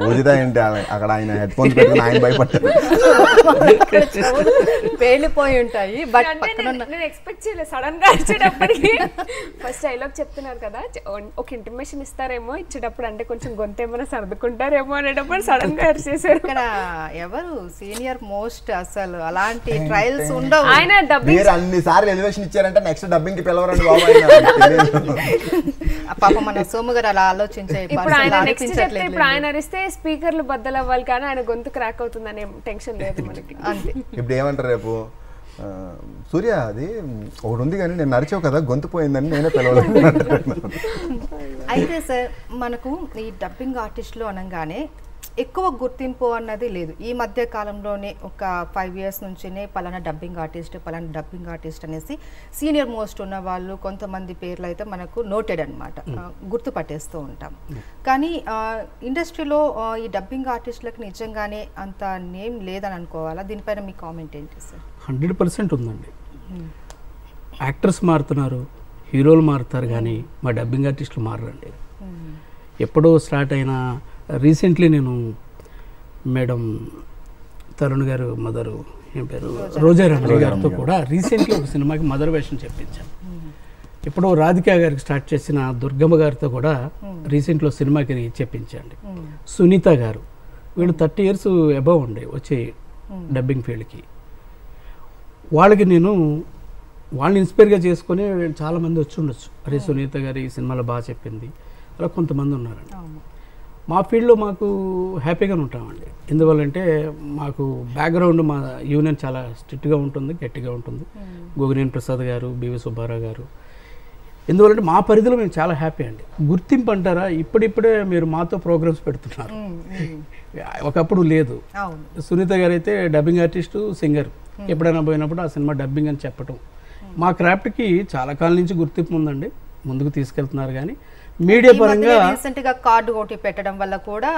Speaker 3: పూజిత ఏంటి అక్కడ ఆయన హెడ్ ఫోన్స్ పెట్టుకుని ఆయన భయపడ్డారు,
Speaker 1: పేలిపోయి ఉంటాయి. బట్
Speaker 5: నేను ఎక్స్పెక్ట్ చేయలేదు సడన్ గా ఇచ్చేటప్పటికి. ఫస్ట్ డైలాగ్ చెప్తున్నారు కదా, ఒక ఇంటిమేషన్ ఇస్తారేమో ఇచ్చేటప్పుడు, అంటే కొంచెం గొంతు ఏమైనా సర్దుకుంటారేమో అనేటప్పుడు సడన్ గా చేశారు.
Speaker 1: ఇక్కడ ఎవరు సీనియర్ మోస్ట్, అసలు అలాంటి ట్రయల్స్ ఉండవు.
Speaker 5: ఆయన డబ్బింగ్
Speaker 3: అన్ని సార్లు ఎలివేషన్ ఇచ్చారంటే నెక్స్ట్ డబ్బింగ్ కి పిలవరండి బాబు.
Speaker 1: పాప మన సోము గారు అలా ఆలోచించారు.
Speaker 5: ఇప్పుడు ఆయన నెక్స్ట్ చెప్తే ఇప్పుడు ఆయన అరిస్తే స్పీకర్లు బద్దలు అవ్వాలి, కానీ ఆయన గొంతు క్రాక్ అవుతుందనే టెన్షన్ లేదు మనకి.
Speaker 1: అంతే.
Speaker 3: ఇప్పుడు ఏమంటారు రేపు, సూర్య అది ఒకటి ఉంది కానీ నేను నరిచావు కదా గొంతు పోయిందని నేనే పిలవలేదు.
Speaker 1: అయితే సార్ మనకు ఈ డబ్బింగ్ ఆర్టిస్టులు అనగానే ఎక్కువ గుర్తింపు అన్నది లేదు. ఈ మధ్య కాలంలోనే ఒక 5 years నుంచినే పలానా డబ్బింగ్ ఆర్టిస్ట్ అనేసి సీనియర్ మోస్ట్ ఉన్న వాళ్ళు కొంతమంది పేర్లు అయితే మనకు నోటెడ్ అనమాట, గుర్తుపట్టేస్తూ ఉంటాం. కానీ ఇండస్ట్రీలో ఈ డబ్బింగ్ ఆర్టిస్టులకు నిజంగానే అంత నేమ్ లేదని అనుకోవాలా? దీనిపైన మీ కామెంట్ ఏంటి సార్?
Speaker 4: 100% ఉందండి. యాక్టర్స్ మారుతున్నారు, హీరోలు మారుతారు, కానీ మా డబ్బింగ్ ఆర్టిస్టులు మారండి. ఎప్పుడో స్టార్ట్ అయిన రీసెంట్లీ నేను మేడం తరుణ్ గారు మదరు ఏం పేరు రోజారాణి గారితో కూడా రీసెంట్లీ ఒక సినిమాకి మదర్ వేషన్ చెప్పించాను. ఇప్పుడు రాధికా గారికి స్టార్ట్ చేసిన దుర్గమ్మ గారితో కూడా రీసెంట్లో సినిమాకి చెప్పించండి. సునీత గారు, వీళ్ళు 30 years అబవ్ ఉండే వచ్చే డబ్బింగ్ ఫీల్డ్కి. వాళ్ళకి నేను వాళ్ళని ఇన్స్పైర్గా చేసుకొని చాలామంది వచ్చి ఉండొచ్చు, అరే సునీత గారు ఈ సినిమాలో బాగా చెప్పింది, అలా కొంతమంది ఉన్నారండి. మా ఫీల్డ్లో మాకు హ్యాపీగానే ఉంటామండి. ఎందువల్లంటే మాకు బ్యాక్గ్రౌండ్ మా యూనియన్ చాలా స్ట్రిక్ట్గా ఉంటుంది, గట్టిగా ఉంటుంది. గోగినేని ప్రసాద్ గారు, బివి సుబ్బారావు గారు, ఎందువల్లంటే మా పరిధిలో మేము చాలా హ్యాపీ అండి. గుర్తింపు అంటారా, ఇప్పుడిప్పుడే మీరు మాతో ప్రోగ్రామ్స్ పెడుతున్నారు, ఒకప్పుడు లేదు. సునీత గారు అయితే డబ్బింగ్ ఆర్టిస్టు, సింగర్, ఎప్పుడైనా పోయినప్పుడు ఆ సినిమా డబ్బింగ్ అని చెప్పటం, మా క్రాఫ్ట్కి చాలా కాలం నుంచి గుర్తింపు ఉందండి, ముందుకు తీసుకెళ్తున్నారు. కానీ మీడియా పరంగా
Speaker 1: రీసెంట్ గా కార్డు ఒకటి పెట్టడం వల్ల కూడా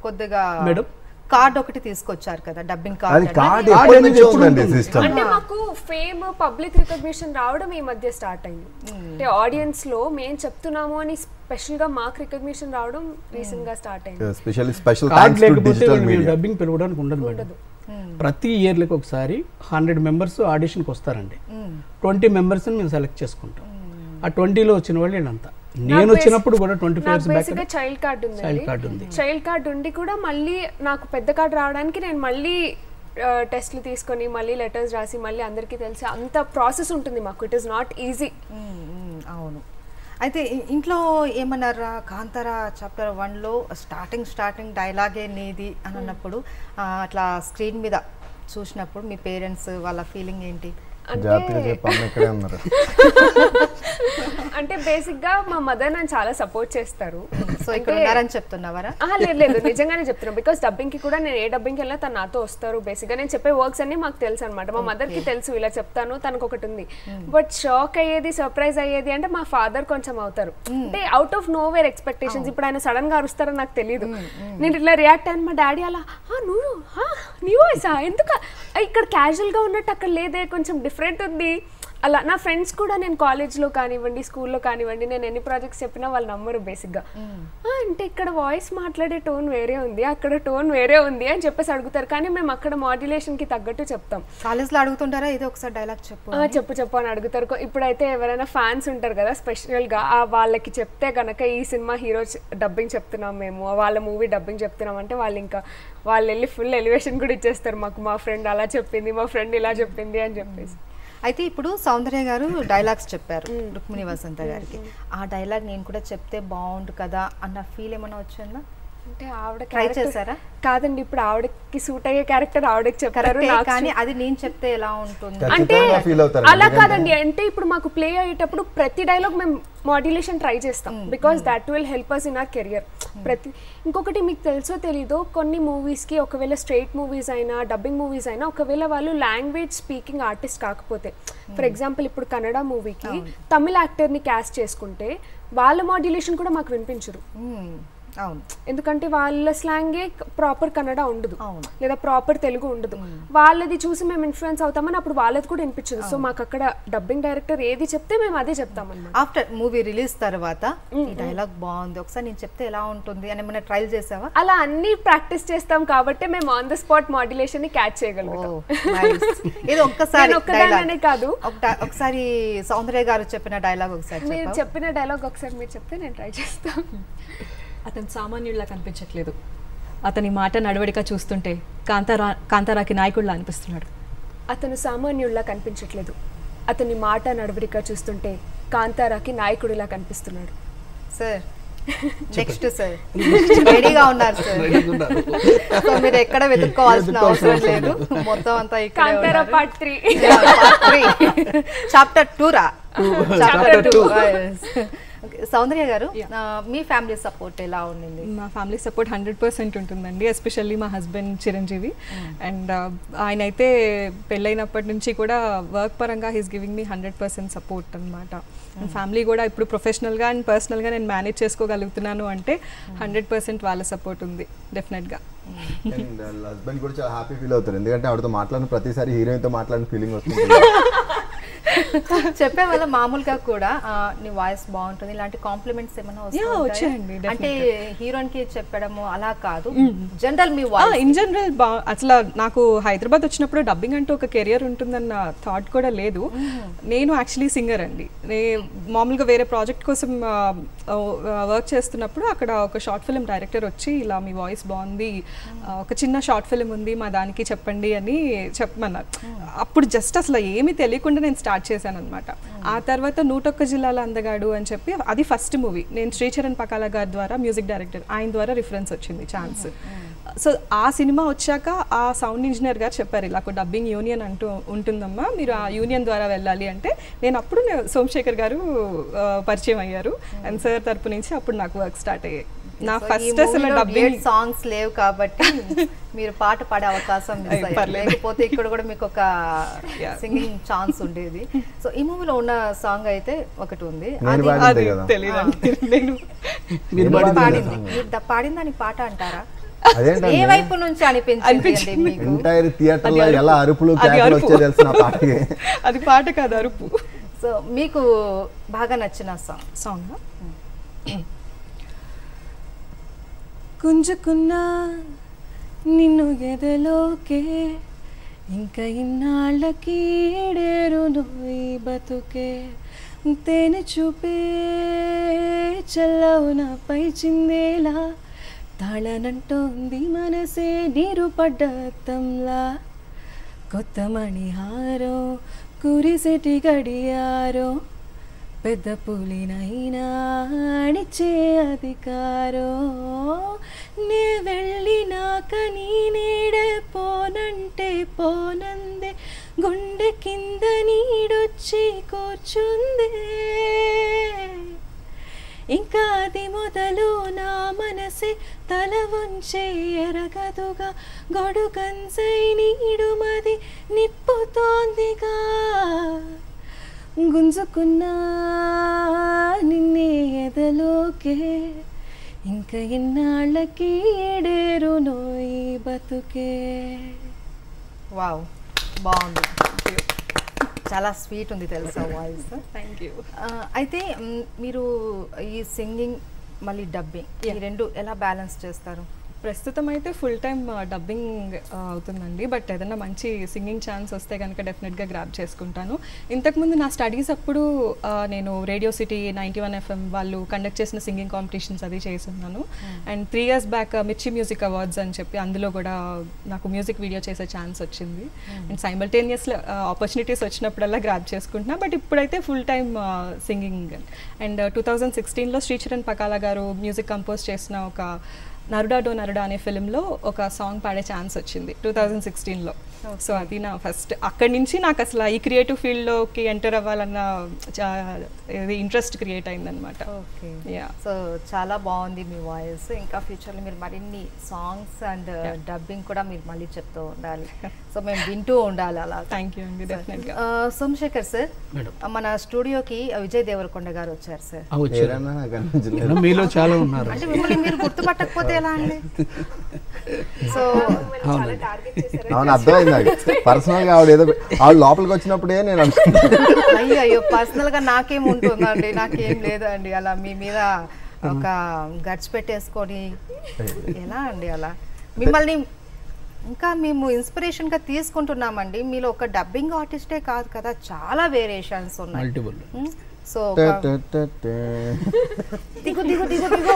Speaker 1: కొద్దిగా
Speaker 4: మేడం
Speaker 1: కార్డ్ ఒకటి తీసుకొచ్చారు కదా, డబ్బింగ్
Speaker 3: అది
Speaker 1: కార్డ్.
Speaker 3: కార్డ్ ఎప్పటి నుంచి ఉందండి సిస్టమ్.
Speaker 5: అంటే మాకు ఫేమ్ పబ్లిక్ రికగ్నిషన్ రావడం ఈ మధ్య స్టార్ట్ అయింది. అంటే ఆడియన్స్ లో మేము చెప్తున్నాము అని స్పెషల్ గా మాకు రికగ్నిషన్ రావడం రీసెంట్ గా స్టార్ట్ అయింది.
Speaker 3: స్పెషల్
Speaker 4: కార్డ్ లేకపోతే డబ్బింగ్ పిలవడానికి ఉండదు మేడం. ప్రతి ఇయర్లకు ఒకసారి 100 members ఆడిషన్కి వస్తారండి. 20 members మేము సెలెక్ట్ చేసుకుంటాం. ఆ 20లో వచ్చిన వాళ్ళు వీళ్ళంతా. నేను వచ్చినప్పుడు కూడా 25 years బ్యాక్
Speaker 5: చైల్డ్ కార్డ్ ఉంది. చైల్డ్ కార్డ్ ఉండి కూడా మళ్ళీ నాకు పెద్ద కార్డ్ రావడానికి నేను మళ్ళీ టెస్ట్లు తీసుకొని మళ్ళీ లెటర్స్ రాసి మళ్ళీ అందరికీ తెలిసి అంత ప్రాసెస్ ఉంటుంది మాకు. It is not easy.
Speaker 1: అవును. అయితే ఇంట్లో ఏమన్నారా, కాంతారా చాప్టర్ 1లో స్టార్టింగ్ డైలాగే నీది అని అన్నప్పుడు అట్లా స్క్రీన్ మీద చూసినప్పుడు మీ పేరెంట్స్ వాళ్ళ ఫీలింగ్ ఏంటి?
Speaker 5: అంటే బేసిక్ గా మా మదర్ నన్ను చాలా సపోర్ట్ చేస్తారు.
Speaker 1: సో ఇక్కడ ఉన్నారని చెప్తున్నావరా?
Speaker 5: లేదు నిజంగానే చెప్తున్నా. బికాస్ డబ్బింగ్ కి కూడా నేను ఏ డబ్బింగ్కి వెళ్ళినా తను నాతో వస్తారు. బేసిక్ గా నేను చెప్పే వర్క్స్ అన్ని మాకు తెలుసు అనమాట. మా మదర్ కి తెలుసు ఇలా చెప్తాను, తనకు ఒకటి ఉంది. బట్ షాక్ అయ్యేది, సర్ప్రైజ్ అయ్యేది అంటే మా ఫాదర్ కొంచెం అవుతారు. అంటే out of know where expectations. ఇప్పుడు ఆయన సడన్ గా అరుస్తారని నాకు తెలియదు. నేను ఇట్లా రియాక్ట్ అయ్యాను. మా డాడీ అలా నీ వాయిసా ఎందుకు ఇక్కడ క్యాజువల్ గా ఉన్నట్టు అక్కడ లేదే, కొంచెం డిఫరెంట్ ఉంది అలా నా ఫ్రెండ్స్ కూడా నేను కాలేజ్లో కానివ్వండి స్కూల్లో కానివ్వండి నేను ఎన్ని ప్రాజెక్ట్స్ చెప్పినా వాళ్ళు నమ్మరు బేసిక్గా. అంటే ఇక్కడ వాయిస్ మాట్లాడే టోన్ వేరే ఉంది, అక్కడ టోన్ వేరే ఉంది అని చెప్పేసి అడుగుతారు. కానీ మేము అక్కడ మాడ్యులేషన్కి తగ్గట్టు చెప్తాం.
Speaker 1: కాలేజ్లో అడుగుతుంటారా ఇది ఒకసారి డైలాగ్
Speaker 5: చెప్పు చెప్పు అని అడుగుతారు. ఇప్పుడైతే ఎవరైనా ఫ్యాన్స్ ఉంటారు కదా స్పెషల్గా, వాళ్ళకి చెప్తే కనుక ఈ సినిమా హీరో డబ్బింగ్ చెప్తున్నాం మేము, వాళ్ళ మూవీ డబ్బింగ్ చెప్తున్నాం అంటే వాళ్ళు వెళ్ళి ఫుల్ ఎలివేషన్ కూడా ఇచ్చేస్తారు మాకు. మా ఫ్రెండ్ అలా చెప్పింది, మా ఫ్రెండ్ ఇలా చెప్పింది అని చెప్పేసి.
Speaker 1: అయితే ఇప్పుడు సౌందర్య గారు డైలాగ్స్ చెప్పారు రుక్మిణి వసంత గారికి. ఆ డైలాగ్ నేను కూడా చెప్తే బాగుండు కదా అన్న ఫీల్ ఏమైనా వచ్చిందా?
Speaker 5: అంటే ఆవిడ
Speaker 1: ట్రై చేశారా?
Speaker 5: కాదండి, ఇప్పుడు ఆవిడకి సూట్ అయ్యే క్యారెక్టర్ ఆవిడకి చెప్తారు,
Speaker 1: కానీ అది నేను చెప్తే ఎలా ఉంటుంది
Speaker 5: అంటే అలా కాదండి. అంటే ఇప్పుడు మాకు ప్లే అయ్యేటప్పుడు ప్రతి డైలాగ్ మేము మాడ్యులేషన్ ట్రై చేస్తాం, because that will help us in our career. ఇంకొకటి మీకు తెలుసో తెలీదో, కొన్ని మూవీస్కి ఒకవేళ స్ట్రైట్ మూవీస్ అయినా డబ్బింగ్ మూవీస్ అయినా ఒకవేళ వాళ్ళు లాంగ్వేజ్ స్పీకింగ్ ఆర్టిస్ట్ కాకపోతే, ఫర్ ఎగ్జాంపుల్ ఇప్పుడు కన్నడ మూవీకి తమిళ యాక్టర్ని క్యాస్ట్ చేసుకుంటే వాళ్ళ మాడ్యులేషన్ కూడా మాకు వినిపించరు.
Speaker 1: అవును,
Speaker 5: ఎందుకంటే వాళ్ళ స్లాంగే ప్రాపర్ కన్నడ ఉండదు లేదా ప్రాపర్ తెలుగు ఉండదు. వాళ్ళది చూసి మేము ఇన్ఫ్లుయెన్స్ అవుతామని అప్పుడు వాళ్ళది కూడా వినిపించదు. సో మాకు అక్కడ డబ్బింగ్ డైరెక్టర్ ఏది చెప్తే మేము అదే చెప్తామన్నమాట.
Speaker 1: ఆఫ్టర్ మూవీ రిలీజ్ తర్వాత ఈ డైలాగ్ బాగుంది, ఒకసారి నేను చెప్తే ఎలా ఉంటుంది అని ఏమైనా ట్రైల్ చేసావా?
Speaker 5: అలా అన్ని ప్రాక్టీస్ చేస్తాం కాబట్టి మేము ఆన్ ద స్పాట్ మాడ్యులేషన్ ని క్యాచ్ చేయగలుగుతాం.
Speaker 1: ఇది ఒక్కసారి
Speaker 5: ఒక్కదానే కాదు,
Speaker 1: ఒకసారి సౌందర్య గారు చెప్పిన డైలాగ్ ఒకసారి
Speaker 5: మీరు చెప్పిన డైలాగ్ ఒకసారి మీరు చెప్తే నేను ట్రై చేస్తాను.
Speaker 6: అతను సామాన్యుడిలా కనిపించట్లేదు, అతని మాట నడవడిక చూస్తుంటే కాంతారాకి నాయకుడిలా అనిపిస్తున్నాడు.
Speaker 5: అతను సామాన్యుడిలా కనిపించట్లేదు, అతని మాట నడవడిక చూస్తుంటే కాంతారాకి నాయకుడిలా కనిపిస్తున్నాడు.
Speaker 1: సార్ నెక్స్ట్ సార్ రెడీగా ఉన్నారు సార్, సో మీరు ఎక్కడ వెతుక్కోవాల్సిన అవసరం లేదు, మొత్తం అంతా
Speaker 5: కాంతారా పార్ట్ 3
Speaker 1: చాప్టర్ 2 రా చాప్టర్ 2. సౌందర్య గారు, మీ ఫ్యామిలీ సపోర్ట్ ఎలా ఉండింది?
Speaker 2: మా ఫ్యామిలీ సపోర్ట్ 100% ఉంటుందండి, ఎస్పెషల్లీ మా హస్బెండ్ చిరంజీవి. అండ్ ఆయన అయితే పెళ్ళైనప్పటి నుంచి కూడా వర్క్ పరంగా హీస్ గివింగ్ మీ 100% సపోర్ట్ అనమాట. ఫ్యామిలీ కూడా ఇప్పుడు ప్రొఫెషనల్గా అండ్ పర్సనల్గా నేను మేనేజ్ చేసుకోగలుగుతున్నాను అంటే 100% వాళ్ళ సపోర్ట్ ఉంది డెఫినెట్గా.
Speaker 3: హస్బెండ్ కూడా చాలా హ్యాపీ ఫీల్ అవుతారు, ఎందుకంటే ఆవిడతో మాట్లాడిన ప్రతిసారి హీరోయిన్తో మాట్లాడిన ఫీలింగ్ వస్తుంది.
Speaker 1: చెప్పే వల్ల మామూలుగా కూడా నీ వాయిస్ బాగుంటుంది ఇలాంటి కాంప్లిమెంట్స్ ఏమైనా
Speaker 2: వచ్చాయండి?
Speaker 1: అంటే హీరోయిన్ కి చెప్పడము అలా కాదు, general me voice
Speaker 2: in general అసలు నాకు హైదరాబాద్ వచ్చినప్పుడు డబ్బింగ్ అంటే ఒక కెరియర్ ఉంటుందన్న థాట్ కూడా లేదు. నేను యాక్చువల్లీ సింగర్ అండి. మామూలుగా వేరే ప్రాజెక్ట్ కోసం వర్క్ చేస్తున్నప్పుడు అక్కడ ఒక షార్ట్ ఫిల్మ్ డైరెక్టర్ వచ్చి ఇలా మీ వాయిస్ బాగుంది, ఒక చిన్న షార్ట్ ఫిల్మ్ ఉంది మా దానికి చెప్పండి అని చెప్పమన్నారు. అప్పుడు జస్ట్ అసలు ఏమీ తెలియకుండా నేను స్టార్ట్ చేశాను అనమాట. ఆ తర్వాత 101 జిల్లాల అందగాడు అని చెప్పి అది ఫస్ట్ మూవీ. నేను శ్రీచరణ్ పకాల గారి ద్వారా, మ్యూజిక్ డైరెక్టర్ ఆయన ద్వారా రిఫరెన్స్ వచ్చింది ఛాన్స్. సో ఆ సినిమా వచ్చాక ఆ సౌండ్ ఇంజనీర్ గారు చెప్పారు ఇలా డబ్బింగ్ యూనియన్ అంటూ ఉంటుందమ్మా, మీరు ఆ యూనియన్ ద్వారా వెళ్ళాలి అంటే నేను అప్పుడు సోమశేఖర్ గారు పరిచయం అయ్యారు అండ్ సార్ తరపు నుంచి అప్పుడు నాకు వర్క్ స్టార్ట్ అయ్యాయి. నా ఫస్ట్ అసలు డబ్బింగ్
Speaker 1: సాంగ్స్ లేవు కాబట్టి మీరు పాట పాడే అవకాశం లేకపోతే ఇక్కడ కూడా మీకు ఒక సింగింగ్ ఛాన్స్ ఉండేది. సో ఈ మూవీలో ఉన్న సాంగ్ అయితే ఒకటి ఉంది, పాడింది అని పాట అంటారా? ఏ వైపు నుంచి అనిపించింది మీకు?
Speaker 3: ఎంటైర్ థియేటర్ లో ఎలా అరుపులు కేకలు వచ్చే తెలుసు నా పాటకి.
Speaker 2: అది పాట కాదు, అరుపు.
Speaker 1: సో మీకు బాగా నచ్చిన సాంగ్?
Speaker 2: గుంజుకున్నా నిన్ను ఎదలోకే, ఇంకా ఇన్నాళ్ళకి ఏడేరును ఈ బతుకే, తేనె చూపే చల్లవు నాపై చిందేలా, తాళనంటోంది మనసే నీరు పడ్డతంలా, కొత్త మణిహారో కురిసెటి గడియారో, పెద్ద పులినైనా అడిచే అధికారో, నే వెళ్ళినాక నీ నీడే పోనంటే పోనందే, గుండె కింద నీడొచ్చి కూర్చుందే, ఇంకా అది మొదలు నా మనసే తల వంచే ఎరగదుగా, గొడుగంసై నీడు మది నిప్పుతోందిగా, గుంజుకున్నా నిన్నే ఎదలోకే, ఇంకా ఇన్నాళ్ళకి ఏడేరునో ఈ బతుకే.
Speaker 1: వావ్, బాగుంది, చాలా స్వీట్ ఉంది తెలుసా వాయిస్.
Speaker 2: Thank you.
Speaker 1: అయితే మీరు ఈ సింగింగ్ మళ్ళీ డబ్బింగ్ ఈ రెండు ఎలా బ్యాలెన్స్ చేస్తారు?
Speaker 2: ప్రస్తుతం అయితే ఫుల్ టైం డబ్బింగ్ అవుతుందండి, బట్ ఏదైనా మంచి సింగింగ్ ఛాన్స్ వస్తే కనుక డెఫినెట్గా గ్రాబ్ చేసుకుంటాను. ఇంతకుముందు నా స్టడీస్ అప్పుడు నేను రేడియో సిటీ 91 FM వాళ్ళు కండక్ట్ చేసిన సింగింగ్ కాంపిటీషన్స్ అది చేస్తున్నాను. And 3 years back Mirchi music awards అని చెప్పి అందులో కూడా నాకు మ్యూజిక్ వీడియో చేసే ఛాన్స్ వచ్చింది. అండ్ సైమల్టేనియస్లో ఆపర్చునిటీస్ వచ్చినప్పుడల్లా గ్రాబ్ చేసుకుంటున్నా, బట్ ఇప్పుడైతే ఫుల్ టైం సింగింగ్. అండ్ 2016లో శ్రీచరణ్ పకాల గారు మ్యూజిక్ కంపోజ్ చేసిన ఒక నరుడా డో నరుడా అనే ఫిలింలో ఒక సాంగ్ పాడే ఛాన్స్ వచ్చింది 2016లో. సో అది నా ఫస్ట్. అక్కడి నుంచి నాకు అసలు ఈ క్రియేటివ్ ఫీల్డ్లోకి ఎంటర్ అవ్వాలన్న ఇంట్రెస్ట్ క్రియేట్ అయిందనమాట.
Speaker 1: ఓకే.
Speaker 2: యా.
Speaker 1: సో చాలా బాగుంది మీ వాయిస్. ఇంకా ఫ్యూచర్లో మీరు మరిన్ని సాంగ్స్ అండ్ డబ్బింగ్ కూడా మీరు మళ్ళీ చెప్తూ ఉండాలి. సో మేము వింటూ ఉండాలి అలా.
Speaker 2: థ్యాంక్ యూ అండి. డెఫినెట్గా.
Speaker 1: సోమశేఖర్ సార్, మన స్టూడియోకి విజయ్ దేవరకొండ గారు వచ్చారు సార్.
Speaker 3: ఏదన్నా నాకు అనిపించలేదు.
Speaker 4: మీలో చాలా ఉన్నారు.
Speaker 1: అంటే మిమ్మల్ని మీరు గుర్తుపట్టకపోతే ఎలా అండి? సో
Speaker 3: అవును, అర్థమైంది నాకు. పర్సనల్ గా ఆవిడ లోపలికి వచ్చినప్పుడే నేను అనుకున్నాను,
Speaker 1: అయ్యో పర్సనల్ గా నాకేం ఉంటుందండి, నాకేం లేదండి అలా మీ మీద ఒక గట్స్ పెట్టేసుకొని ఎలా అండి అలా మిమ్మల్ని ఇంకా మేము ఇన్స్పిరేషన్ గా తీసుకుంటున్నామండి. మీలో ఒక డబ్బింగ్ ఆర్టిస్టే కాదు కదా, చాలా వేరియేషన్స్ ఉన్నాయి.
Speaker 4: మల్టిపుల్.
Speaker 1: సో దిగు దిగు దిగు దిగు.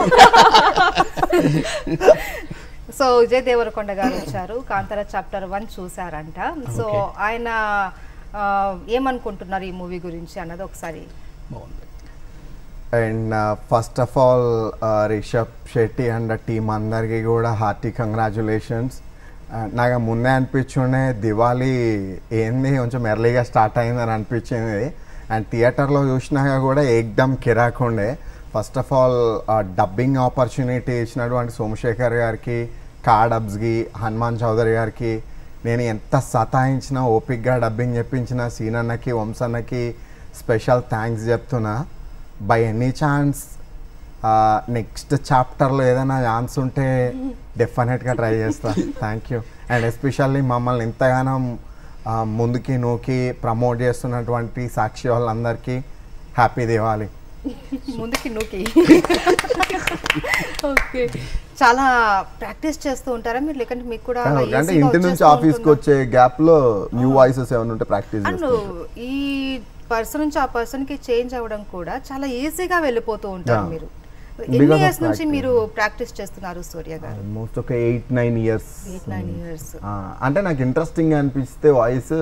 Speaker 1: సో విజయ్ దేవరకొండ గారు వచ్చారు, కాంతారా చాప్టర్ 1 చూసారంట. సో ఆయన ఏమనుకుంటున్నారు ఈ మూవీ గురించి అన్నది ఒకసారి.
Speaker 3: And first of all Rishab Shetty and team అందరికీ కూడా హార్టీ కంగ్రాచులేషన్స్. నాకు ముందే అనిపించుండే దివాళీ ఏంది కొంచెం ఎర్లీగా స్టార్ట్ అయిందని అనిపించింది. అండ్ థియేటర్లో చూసినాక కూడా ఏకదమ్ కిరాక్ ఉండే. First of all dubbing opportunity ఇచ్చినటువంటి సోమశేఖర్ గారికి, కాడబ్స్కి, హనుమాన్ చౌదరి గారికి, నేను ఎంత సతాయించినా ఓపిక్గా డబ్బింగ్ చెప్పించిన సీనన్నకి, వంశన్నకి స్పెషల్ థ్యాంక్స్ చెప్తున్నా. బై ఎనీ ఛాన్స్ నెక్స్ట్ చాప్టర్లో ఏదైనా ఛాన్స్ ఉంటే డెఫినెట్గా ట్రై చేస్తా. Thank you. అండ్ ఎస్పెషల్లీ మమ్మల్ని ఇంతగానో ముందుకి నూకి ప్రమోట్ చేస్తున్నటువంటి సాక్షి వాళ్ళందరికీ హ్యాపీ దివాళీ.
Speaker 1: ముందుకి నూకి. ఓకే. చాలా ప్రాక్టీస్ చేస్తూ ఉంటారా మీరు, లేకంటే మీకు కూడా
Speaker 3: అంటే ఇంటి నుంచి ఆఫీస్కి వచ్చే గ్యాప్లో న్యూ వాయిసెస్ ఏమైనా ఉంటే ప్రాక్టీస్ చేస్తాను.
Speaker 1: ఈ పర్సన్ నుంచి ఆ పర్సన్కి చేంజ్ అవ్వడం కూడా చాలా ఈజీగా వెళ్ళిపోతూ ఉంటారు మీరు. ఎన్ని ఇయర్స్ నుంచి మీరు ప్రాక్టీస్ చేస్తున్నారు సూర్య గారు?
Speaker 3: ఆల్మోస్ట్ ఒక 8-9 years.
Speaker 1: 8-9 years.
Speaker 3: అంటే నాకు ఇంట్రెస్టింగ్ అనిపిస్తే వాయిస్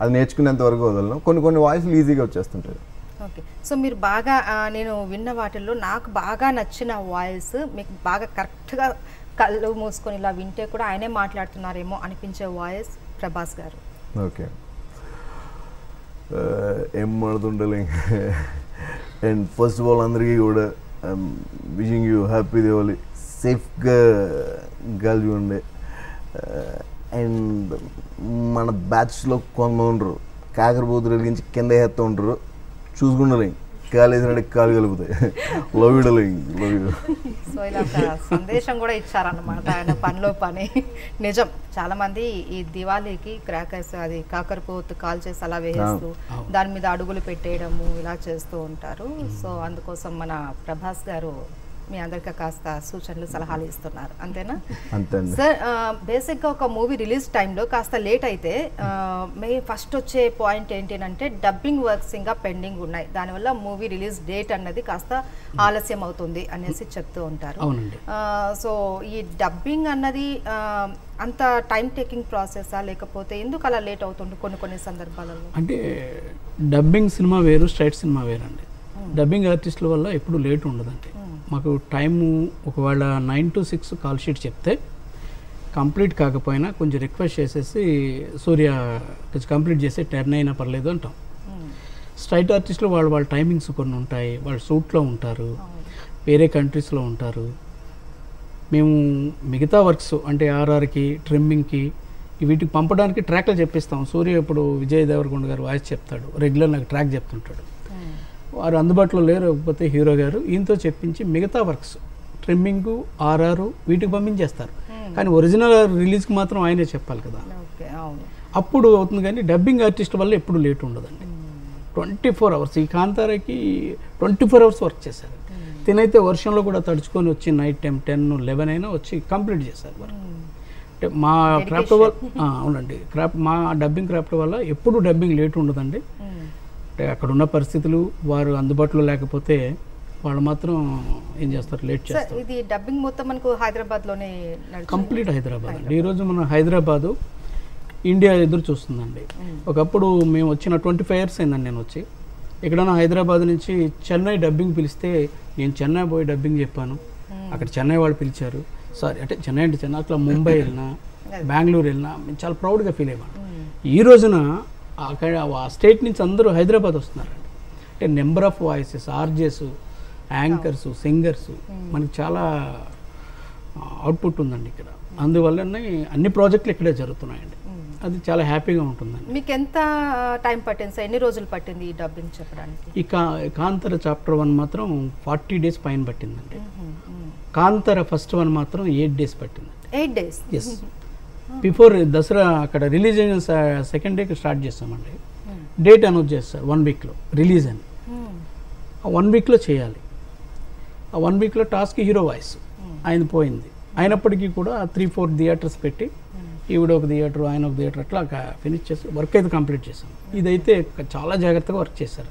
Speaker 3: అది నేర్చుకునేంత వరకు వదలను. కొన్ని వాయిస్లు ఈజీగా వచ్చేస్తుంటాయి.
Speaker 1: ఓకే. సో మీరు బాగా నేను విన్న వాటిల్లో నాకు బాగా నచ్చిన వాయిస్, మీకు బాగా కరెక్ట్గా కళ్ళు మూసుకొని ఇలా వింటే కూడా ఆయనే మాట్లాడుతున్నారేమో అనిపించే వాయిస్ ప్రభాస్ గారు.
Speaker 3: ఓకే. ఏం మాడుతుండలే. అండ్ ఫస్ట్ ఆఫ్ ఆల్ అందరికీ కూడా విషింగ్ యూ హ్యాపీ దివాళీ. సేఫ్గా గాలి చూడండి. అండ్ మన బ్యాచ్లో కొంతమంది ఉండరు, కాకరబోతులు వెలిగించి కింద వేస్తూ ఉంటారు, చూసుకుండలే కాలు వేసినట్టు కాలు కలుపుతాయి. Love you darling, love you.
Speaker 1: So ఇలా ఒక సందేశం కూడా ఇచ్చారన్నమాట ఆయన పనిలో పని. నిజం, చాలా మంది ఈ దివాళీకి క్రాకర్స్ అది కాకరపోతు కాల్ చేసి అలా వేస్తూ దాని మీద అడుగులు పెట్టేయడము ఇలా చేస్తూ ఉంటారు. సో అందుకోసం మన ప్రభాస్ గారు మీ అందరికీ కాస్త సూచనలు సలహాలు ఇస్తున్నారు, అంతేనా?
Speaker 3: అంతే
Speaker 1: సార్. బేసిక్గా ఒక మూవీ రిలీజ్ టైంలో కాస్త లేట్ అయితే ఫస్ట్ వచ్చే పాయింట్ ఏంటి అంటే డబ్బింగ్ వర్క్స్ ఇంకా పెండింగ్ ఉన్నాయి, దానివల్ల మూవీ రిలీజ్ డేట్ అన్నది కాస్త ఆలస్యం అవుతుంది అనేసి చెప్తూ ఉంటారు. సో ఈ డబ్బింగ్ అన్నది అంత టైం టేకింగ్ ప్రాసెసా, లేకపోతే ఎందుకు అలా లేట్ అవుతుంది కొన్ని సందర్భాలలో?
Speaker 4: అంటే డబ్బింగ్ సినిమా వేరు, స్ట్రైట్ సినిమా వేరు అండి. డబ్బింగ్ ఆర్టిస్టుల వల్ల ఎప్పుడు లేట్ ఉండదండి. మాకు టైము ఒకవేళ 9 to 6 కాల్ షీట్ చెప్తే కంప్లీట్ కాకపోయినా కొంచెం రిక్వెస్ట్ చేసేసి సూర్య కొంచెం కంప్లీట్ చేసి 10 అయినా పర్లేదు అంటాం. స్ట్రైట్ ఆర్టిస్టులు వాళ్ళ టైమింగ్స్ కొన్ని ఉంటాయి, వాళ్ళు షూట్లో ఉంటారు, వేరే కంట్రీస్లో ఉంటారు. మేము మిగతా వర్క్స్ అంటే ఆర్ఆర్కి, ట్రిమ్మింగ్కి వీటికి పంపడానికి ట్రాక్లు చెప్పిస్తాం. సూర్య ఇప్పుడు విజయ్ దేవరకొండ గారు వాయిస్ చెప్తాడు, రెగ్యులర్ నాకు ట్రాక్ చెప్తుంటాడు. వారు అందుబాటులో లేకపోతే హీరో గారు ఈయనతో చెప్పించి మిగతా వర్క్స్ ట్రిమ్మింగ్, ఆర్ఆర్ వీటికి పంపించేస్తారు. కానీ ఒరిజినల్ రిలీజ్కి మాత్రం ఆయనే చెప్పాలి కదా. అప్పుడు అవుతుంది, కానీ డబ్బింగ్ ఆర్టిస్ట్ వల్ల ఎప్పుడు లేట్ ఉండదండి. 24 hours ఈ కాంతారాకి 24 hours వర్క్ చేశారు. తినైతే వర్షంలో కూడా తడుచుకొని వచ్చి నైట్ టైం 10, 11 అయినా వచ్చి కంప్లీట్ చేశారు వర్క్. అంటే మా క్రాఫ్ట్ వల్ల అవునండి, మా డబ్బింగ్ క్రాఫ్ట్ వల్ల ఎప్పుడు డబ్బింగ్ లేట్ ఉండదండి. అంటే అక్కడ ఉన్న పరిస్థితులు వారు అందుబాటులో లేకపోతే వాళ్ళు మాత్రం ఏం చేస్తారు, లేట్ చేస్తారు.
Speaker 1: ఇది డబ్బింగ్ మొత్తం మనకు హైదరాబాద్లోనే
Speaker 4: కంప్లీట్ హైదరాబాద్ అండి. ఈరోజు మన హైదరాబాదు ఇండియా ఎదురు చూస్తుందండి. ఒకప్పుడు మేము వచ్చిన 25 years అయిందండి నేను వచ్చి. ఎక్కడైనా హైదరాబాద్ నుంచి చెన్నై డబ్బింగ్ పిలిస్తే నేను చెన్నై పోయి డబ్బింగ్ చెప్పాను, అక్కడ చెన్నై వాళ్ళు పిలిచారు. సారీ అంటే చెన్నై అంటే చెన్నై, అట్లా ముంబై వెళ్ళినా బెంగళూరు వెళ్ళినా మేము చాలా ప్రౌడ్గా ఫీల్ అయ్యాను. ఈ రోజున అక్కడ ఆ స్టేట్ నుంచి అందరూ హైదరాబాద్ వస్తున్నారండి. అంటే number of voices, RJs, anchors, singers, మనకి చాలా అవుట్పుట్ ఉందండి ఇక్కడ. అందువల్లనే అన్ని ప్రాజెక్టులు ఇక్కడే జరుగుతున్నాయండి. అది చాలా హ్యాపీగా ఉంటుందండి.
Speaker 1: మీకు ఎంత టైం పట్టింది సార్, ఎన్ని రోజులు పట్టింది ఈ డబ్బింగ్ చెప్పడానికి?
Speaker 4: ఈ కాంతార చాప్టర్ 1 మాత్రం 40 days పైన పట్టిందండి. కాంతార ఫస్ట్ 1 మాత్రం 8 days పట్టింది.
Speaker 1: 8 days?
Speaker 4: ఎస్. బిఫోర్ దసరా అక్కడ రిలీజ్ అయిన సెకండ్ డేకి స్టార్ట్ చేస్తామండి. డేట్ అనౌన్స్ చేస్తారు 1 weekలో రిలీజ్ అని. ఆ 1 weekలో చేయాలి. ఆ 1 weekలో టాస్క్ హీరో వాయిస్ ఆయన పోయింది. అయినప్పటికీ కూడా 3-4 థియేటర్స్ పెట్టి ఈవిడ ఒక థియేటర్, ఆయన ఒక థియేటర్, అట్లా ఫినిష్ చేసి వర్క్ అయితే కంప్లీట్ చేశాం. ఇదైతే చాలా జాగ్రత్తగా వర్క్ చేశారు.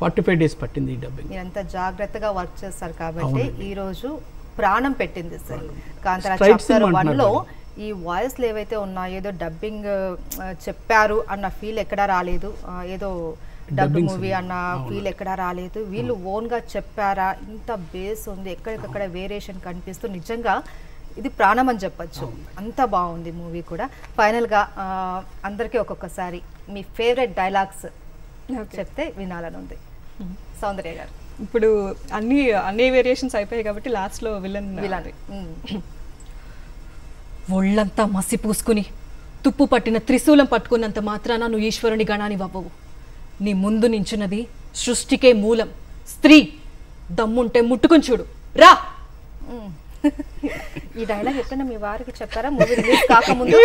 Speaker 4: 45 days పట్టింది ఈ డబ్బింగ్.
Speaker 1: మీరంతా జాగ్రత్తగా వర్క్ చేస్తారు కాబట్టి ఈ రోజు ప్రాణం పెట్టింది సార్. కాంతారా చాప్టర్ 1లో ఈ వాయిస్లు ఏవైతే ఉన్నాయో ఏదో డబ్బింగ్ చెప్పారు అన్న ఫీల్ ఎక్కడా రాలేదు, ఏదో డబ్ మూవీ అన్న ఫీల్ ఎక్కడా రాలేదు. వీళ్ళు ఓన్గా చెప్పారా, ఇంత బేస్ ఉంది, ఎక్కడికక్కడ వేరియేషన్ కనిపిస్తూ నిజంగా ఇది ప్రాణం అని చెప్పచ్చు. అంత బాగుంది మూవీ కూడా. ఫైనల్గా అందరికీ ఒక్కొక్కసారి మీ ఫేవరెట్ డైలాగ్స్ చెప్తే వినాలని ఉంది. సౌందర్య గారు.
Speaker 2: ఇప్పుడు అన్ని వేరియేషన్స్ అయిపోయాయి కాబట్టి లాస్ట్లో విలన్
Speaker 6: ఒళ్ళంతా మసి పూసుకుని తుప్పు పట్టిన త్రిశూలం పట్టుకున్నంత మాత్రాన నువ్వు ఈశ్వరుని గణాని అవ్వవు. నీ ముందు నించున్నది సృష్టికే మూలం స్త్రీ. దమ్ముంటే ముట్టుకుని చూడు రా.
Speaker 1: ఈ డైలాగ్ ఎప్పుడైనా మీ వారికి చెప్పారా మూవీ రిలీజ్ కాకముందు?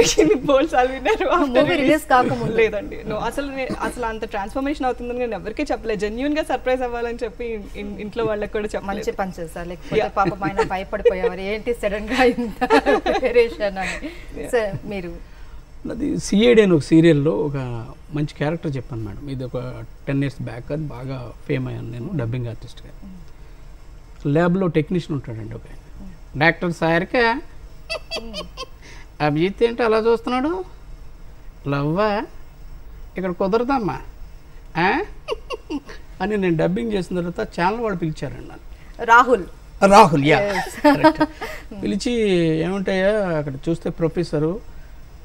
Speaker 1: మూవీ రిలీజ్ కాకముందు
Speaker 2: లేదండి. అసలు అంత ట్రాన్స్ఫర్మేషన్ అవుతుందని నేను ఎవరికీ చెప్పలేదు. జెన్యూన్ గా సర్ప్రైజ్ అవ్వాలని చెప్పి ఇంట్లో వాళ్ళకి కూడా చెప్పలేదు.
Speaker 1: మంచి పని చేస్తారు, లేకపోతే పాపం ఆయన భయపడిపోయేవారు ఏంటి సడన్ గా ఇంత వేరియేషన్ అని. సార్ మీరు
Speaker 4: అది సిఐడి అని ఒక సీరియల్లో ఒక మంచి క్యారెక్టర్ చెప్పాను మేడం. ఇది ఒక 10 years బ్యాక్. అది బాగా ఫేమ్ అయ్యాను నేను డబ్బింగ్ ఆర్టిస్ట్గా. ల్యాబ్లో టెక్నీషియన్ ఉంటాడండి ఒక ఆయన. డాక్టర్ సార్కే అభిజిత్ ఏంటి అలా చూస్తున్నాడు, లవ్వా ఇక్కడ కుదరదమ్మా అని నేను డబ్బింగ్ చేసిన తర్వాత ఛానల్ వాడు పిలిచారండి నన్ను. రాహుల్ యా పిలిచి ఏమంటాయా అక్కడ చూస్తే ప్రొఫెసరు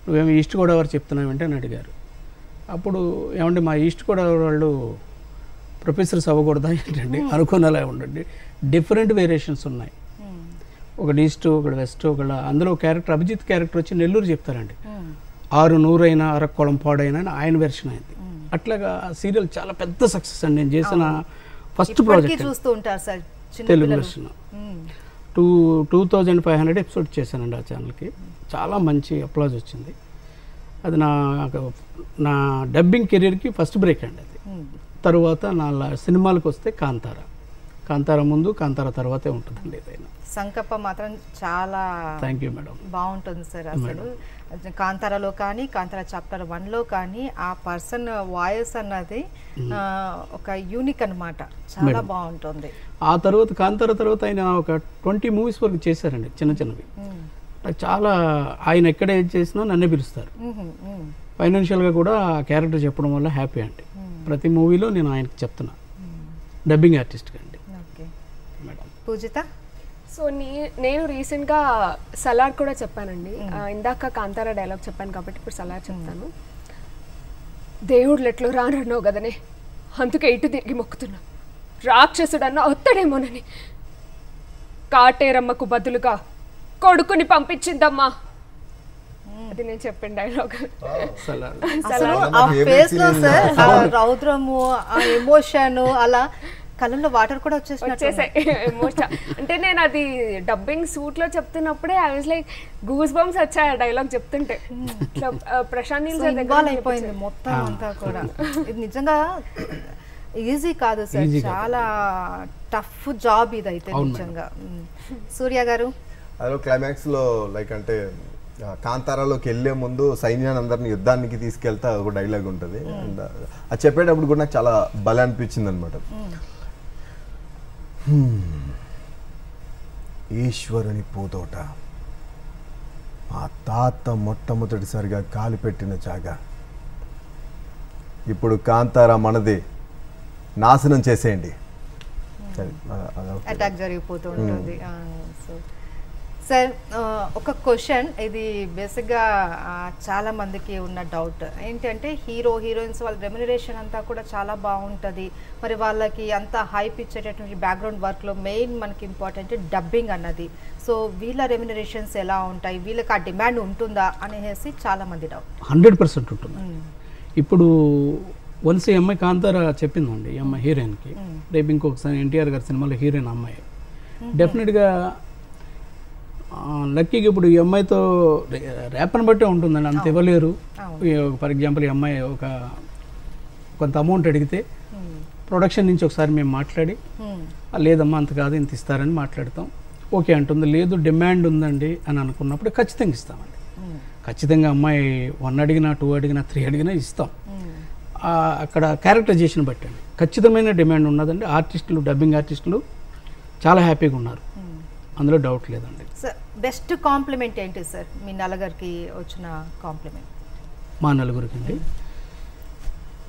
Speaker 4: నువ్వేమో ఈస్ట్ గోదావరి చెప్తున్నావేంటి అని అడిగారు. అప్పుడు ఏమంటే మా ఈస్ట్ గోదావరి వాళ్ళు ప్రొఫెసర్స్ అవ్వకూడదా ఏంటండి, అనుకునేలా ఉండండి. డిఫరెంట్ వేరియేషన్స్ ఉన్నాయి, ఒకటి ఈస్ట్ ఒకటి వెస్ట్. ఒకళ్ళ అందులో క్యారెక్టర్ అభిజిత్ క్యారెక్టర్ వచ్చి నెల్లూరు చెప్తారండి. 6 అయినా అరక్కోళం పాడైనా ఆయన వెర్షన్ అయింది. అట్లాగా సీరియల్ చాలా పెద్ద సక్సెస్ అండి. నేను చేసిన first project Telugu version. 2500 episodes చేశానండి ఆ ఛానల్కి. చాలా మంచి అప్లాజ్ వచ్చింది. అది నా డబ్బింగ్ కెరీర్కి ఫస్ట్ బ్రేక్ అండి అది. తరువాత నా సినిమాలకు వస్తే కాంతార ముందు కాంతార తర్వాతే ఉంటుందండి ఏదైనా.
Speaker 1: సంకప్ప మాత్రం చాలా
Speaker 4: థ్యాంక్ యూ మేడం,
Speaker 1: బాగుంటుంది సార్. అసలు కాంతారాలో కానీ కాంతారా చాప్టర్ 1లో కానీ ఆ పర్సన్ వాయిస్ అన్నది ఒక యూనిక్ అన్నమాట, చాలా బాగుంటుంది.
Speaker 4: ఆ తర్వాత కాంతార తర్వాత ఆయన ఒక 20 movies వరకు చేశారండి, చిన్నవి. చాలా ఆయన ఎక్కడ ఏది చేసినా నన్నే పిలుస్తారు. ఫైనాన్షియల్గా కూడా ఆ క్యారెక్టర్ చెప్పడం వల్ల హ్యాపీ అండి. ప్రతి మూవీలో నేను ఆయనకి చెప్తున్నా డబ్బింగ్ ఆర్టిస్ట్గా అండి.
Speaker 1: మేడం పూజిత.
Speaker 5: సో నేను రీసెంట్గా సలార్ కూడా చెప్పానండి. ఇందాక కాంతారా డైలాగ్ చెప్పాను కాబట్టి ఇప్పుడు సలార్ చెప్తాను. దేవుళ్ళు ఎట్లో రానన్నావు కదనే, అందుకే ఇటు తిరిగి మొక్కుతున్నా. రాక్షసుడన్నా వస్తాడేమోనని. కాటేరమ్మకు బదులుగా కొడుకుని పంపించిందమ్మా. అది నేను చెప్పిన డైలాగ్.
Speaker 1: అసలు ఆ ఫేస్ లో సార్ రౌద్రము, ఆ ఎమోషన్, అలా కళ్ళల్లో వాటర్ కూడా వచ్చేసినట్టు
Speaker 5: వచ్చేసాయి ఎమోషన్. అంటే నేను అది డబ్బింగ్ సూట్ లో చెప్తున్నప్పుడే I was like goose bumps వచ్చాయి ఆ డైలాగ్ చెప్తుంటే. ఇట్లా ప్రశాంత్ నీల్ సార్
Speaker 1: ఇన్వాల్వ్ అయిపోయింది మొత్తం అంతా కూడా. ఇది నిజంగా ఈజీ కాదు సార్, చాలా టఫ్ జాబ్ ఇదైతే నిజంగా. సూర్య గారు
Speaker 3: అదో క్లైమాక్స్ లో లైక్ అంటే కాంతారాలోకి వెళ్ళే ముందు సైన్యాన్ని అందరిని యుద్ధానికి తీసుకెళ్తా ఒక డైలాగ్ ఉంటుంది. అండ్ అది చెప్పేటప్పుడు కూడా నాకు చాలా భలే అనిపించింది అనమాట. ఈశ్వరుని పూతోట, మా తాత మొట్టమొదటిసారిగా కాలు పెట్టిన జాగా, ఇప్పుడు కాంతారా మనదే, నాశనం చేసేయండి.
Speaker 1: అటాక్ జరిగిపోతూ ఉంటుంది. సార్ ఒక క్వశ్చన్, ఇది బేసిక్గా చాలా మందికి ఉన్న డౌట్ ఏంటంటే హీరోయిన్స్ వాళ్ళ రెమ్యునరేషన్ అంతా కూడా చాలా బాగుంటుంది, మరి వాళ్ళకి అంత హైప్ ఇచ్చేటటువంటి బ్యాక్గ్రౌండ్ వర్క్లో మెయిన్ మనకి ఇంపార్టెంట్ డబ్బింగ్ అన్నది. సో వీళ్ళ రెమ్యునరేషన్స్ ఎలా ఉంటాయి, వీళ్ళకి ఆ డిమాండ్ ఉంటుందా అనేసి చాలా మంది డౌట్.
Speaker 4: 100% ఉంటుంది. ఇప్పుడు వన్స్ ఈ అమ్మాయి కాంతారా చెప్పిందండి, ఈ అమ్మాయి హీరోయిన్కి, రేపు ఇంకొకసారి ఎన్టీఆర్ గారి సినిమాలో హీరోయిన్ అమ్మాయి డెఫినెట్గా లక్కీగా ఇప్పుడు ఈ అమ్మాయితో ర్యాప్ని బట్టే ఉంటుందండి, అంత ఇవ్వలేరు. ఫర్ ఎగ్జాంపుల్ ఈ అమ్మాయి కొంత అమౌంట్ అడిగితే ప్రొడక్షన్ నుంచి ఒకసారి మేము మాట్లాడి లేదమ్మా అంత కాదు ఇంత ఇస్తారని మాట్లాడతాం. ఓకే అంటుంది. లేదు డిమాండ్ ఉందండి అని అనుకున్నప్పుడు ఖచ్చితంగా ఇస్తామండి. ఖచ్చితంగా అమ్మాయి 1 అడిగినా 2 అడిగినా 3 అడిగినా ఇస్తాం. అక్కడ క్యారెక్టరైజేషన్ బట్టండి ఖచ్చితమైన డిమాండ్ ఉన్నదండి. ఆర్టిస్టులు, డబ్బింగ్ ఆర్టిస్టులు చాలా హ్యాపీగా ఉన్నారు, అందులో డౌట్ లేదండి.
Speaker 1: సార్ బెస్ట్ కాంప్లిమెంట్ ఏంటి సార్ మీ నలుగురికి వచ్చిన కాంప్లిమెంట్?
Speaker 4: మా నలుగురికి అండి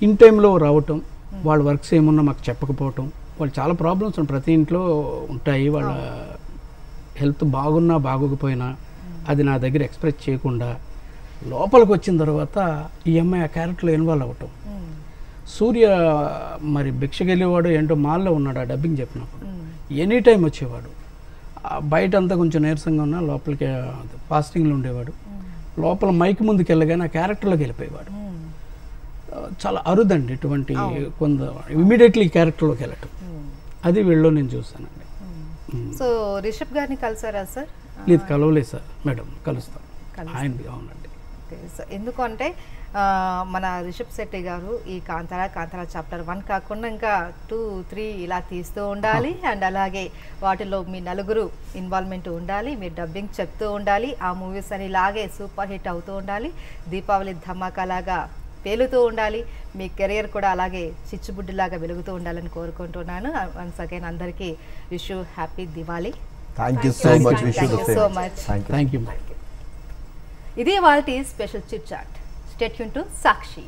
Speaker 4: ఇన్ టైంలో రావటం, వాళ్ళ వర్క్స్ ఏమున్నా మాకు చెప్పకపోవటం. వాళ్ళు చాలా ప్రాబ్లమ్స్ ప్రతి ఇంట్లో ఉంటాయి, వాళ్ళ హెల్త్ బాగున్నా బాగోకపోయినా అది నా దగ్గర ఎక్స్ప్రెస్ చేయకుండా లోపలికి వచ్చిన తర్వాత ఈ అమ్మాయి ఆ క్యారెక్టర్లో ఇన్వాల్వ్ అవ్వటం. సూర్య మరి భిక్షకెళ్ళేవాడు ఏంటో మాల్లో ఉన్నాడు ఆ డబ్బింగ్ చెప్పినప్పుడు, ఎనీ టైం వచ్చేవాడు. బయట అంతా కొంచెం నీరసంగా ఉన్నా లోపలికి ఫాస్టింగ్లో ఉండేవాడు. లోపల మైక్ ముందుకు వెళ్ళగానే ఆ క్యారెక్టర్లోకి వెళ్ళిపోయేవాడు. చాలా అరుదండి ఇటువంటి కొంత ఇమీడియట్లీ క్యారెక్టర్లోకి వెళ్ళటం. అది వీళ్ళలో నేను చూసానండి.
Speaker 1: సో రిషబ్ గారిని కలిసారా సార్?
Speaker 4: లేదు, కలవలేదు సార్. మేడం కలుస్తాం ఆయన. అవునండి.
Speaker 1: ఎందుకంటే మన రిషబ్ శెట్టి గారు ఈ కాంతారా చాప్టర్ 1 కాకుండా ఇంకా 2, 3 ఇలా తీస్తూ ఉండాలి. అండ్ అలాగే వాటిలో మీ నలుగురు ఇన్వాల్వ్మెంట్ ఉండాలి, మీరు డబ్బింగ్ చెప్తూ ఉండాలి, ఆ మూవీస్ అని ఇలాగే సూపర్ హిట్ అవుతూ ఉండాలి, దీపావళి ధమాకాలాగా పేలుతూ ఉండాలి, మీ కెరియర్ కూడా అలాగే చిచ్చుబుడ్డిలాగా వెలుగుతూ ఉండాలని కోరుకుంటున్నాను. వన్స్ అగైన్ అందరికీ wish you happy Diwali.
Speaker 3: Thank you so much.
Speaker 1: So much.
Speaker 4: Thank you.
Speaker 1: ఇది వాళ్ళ special chit chat. Stay tune to Sakshi.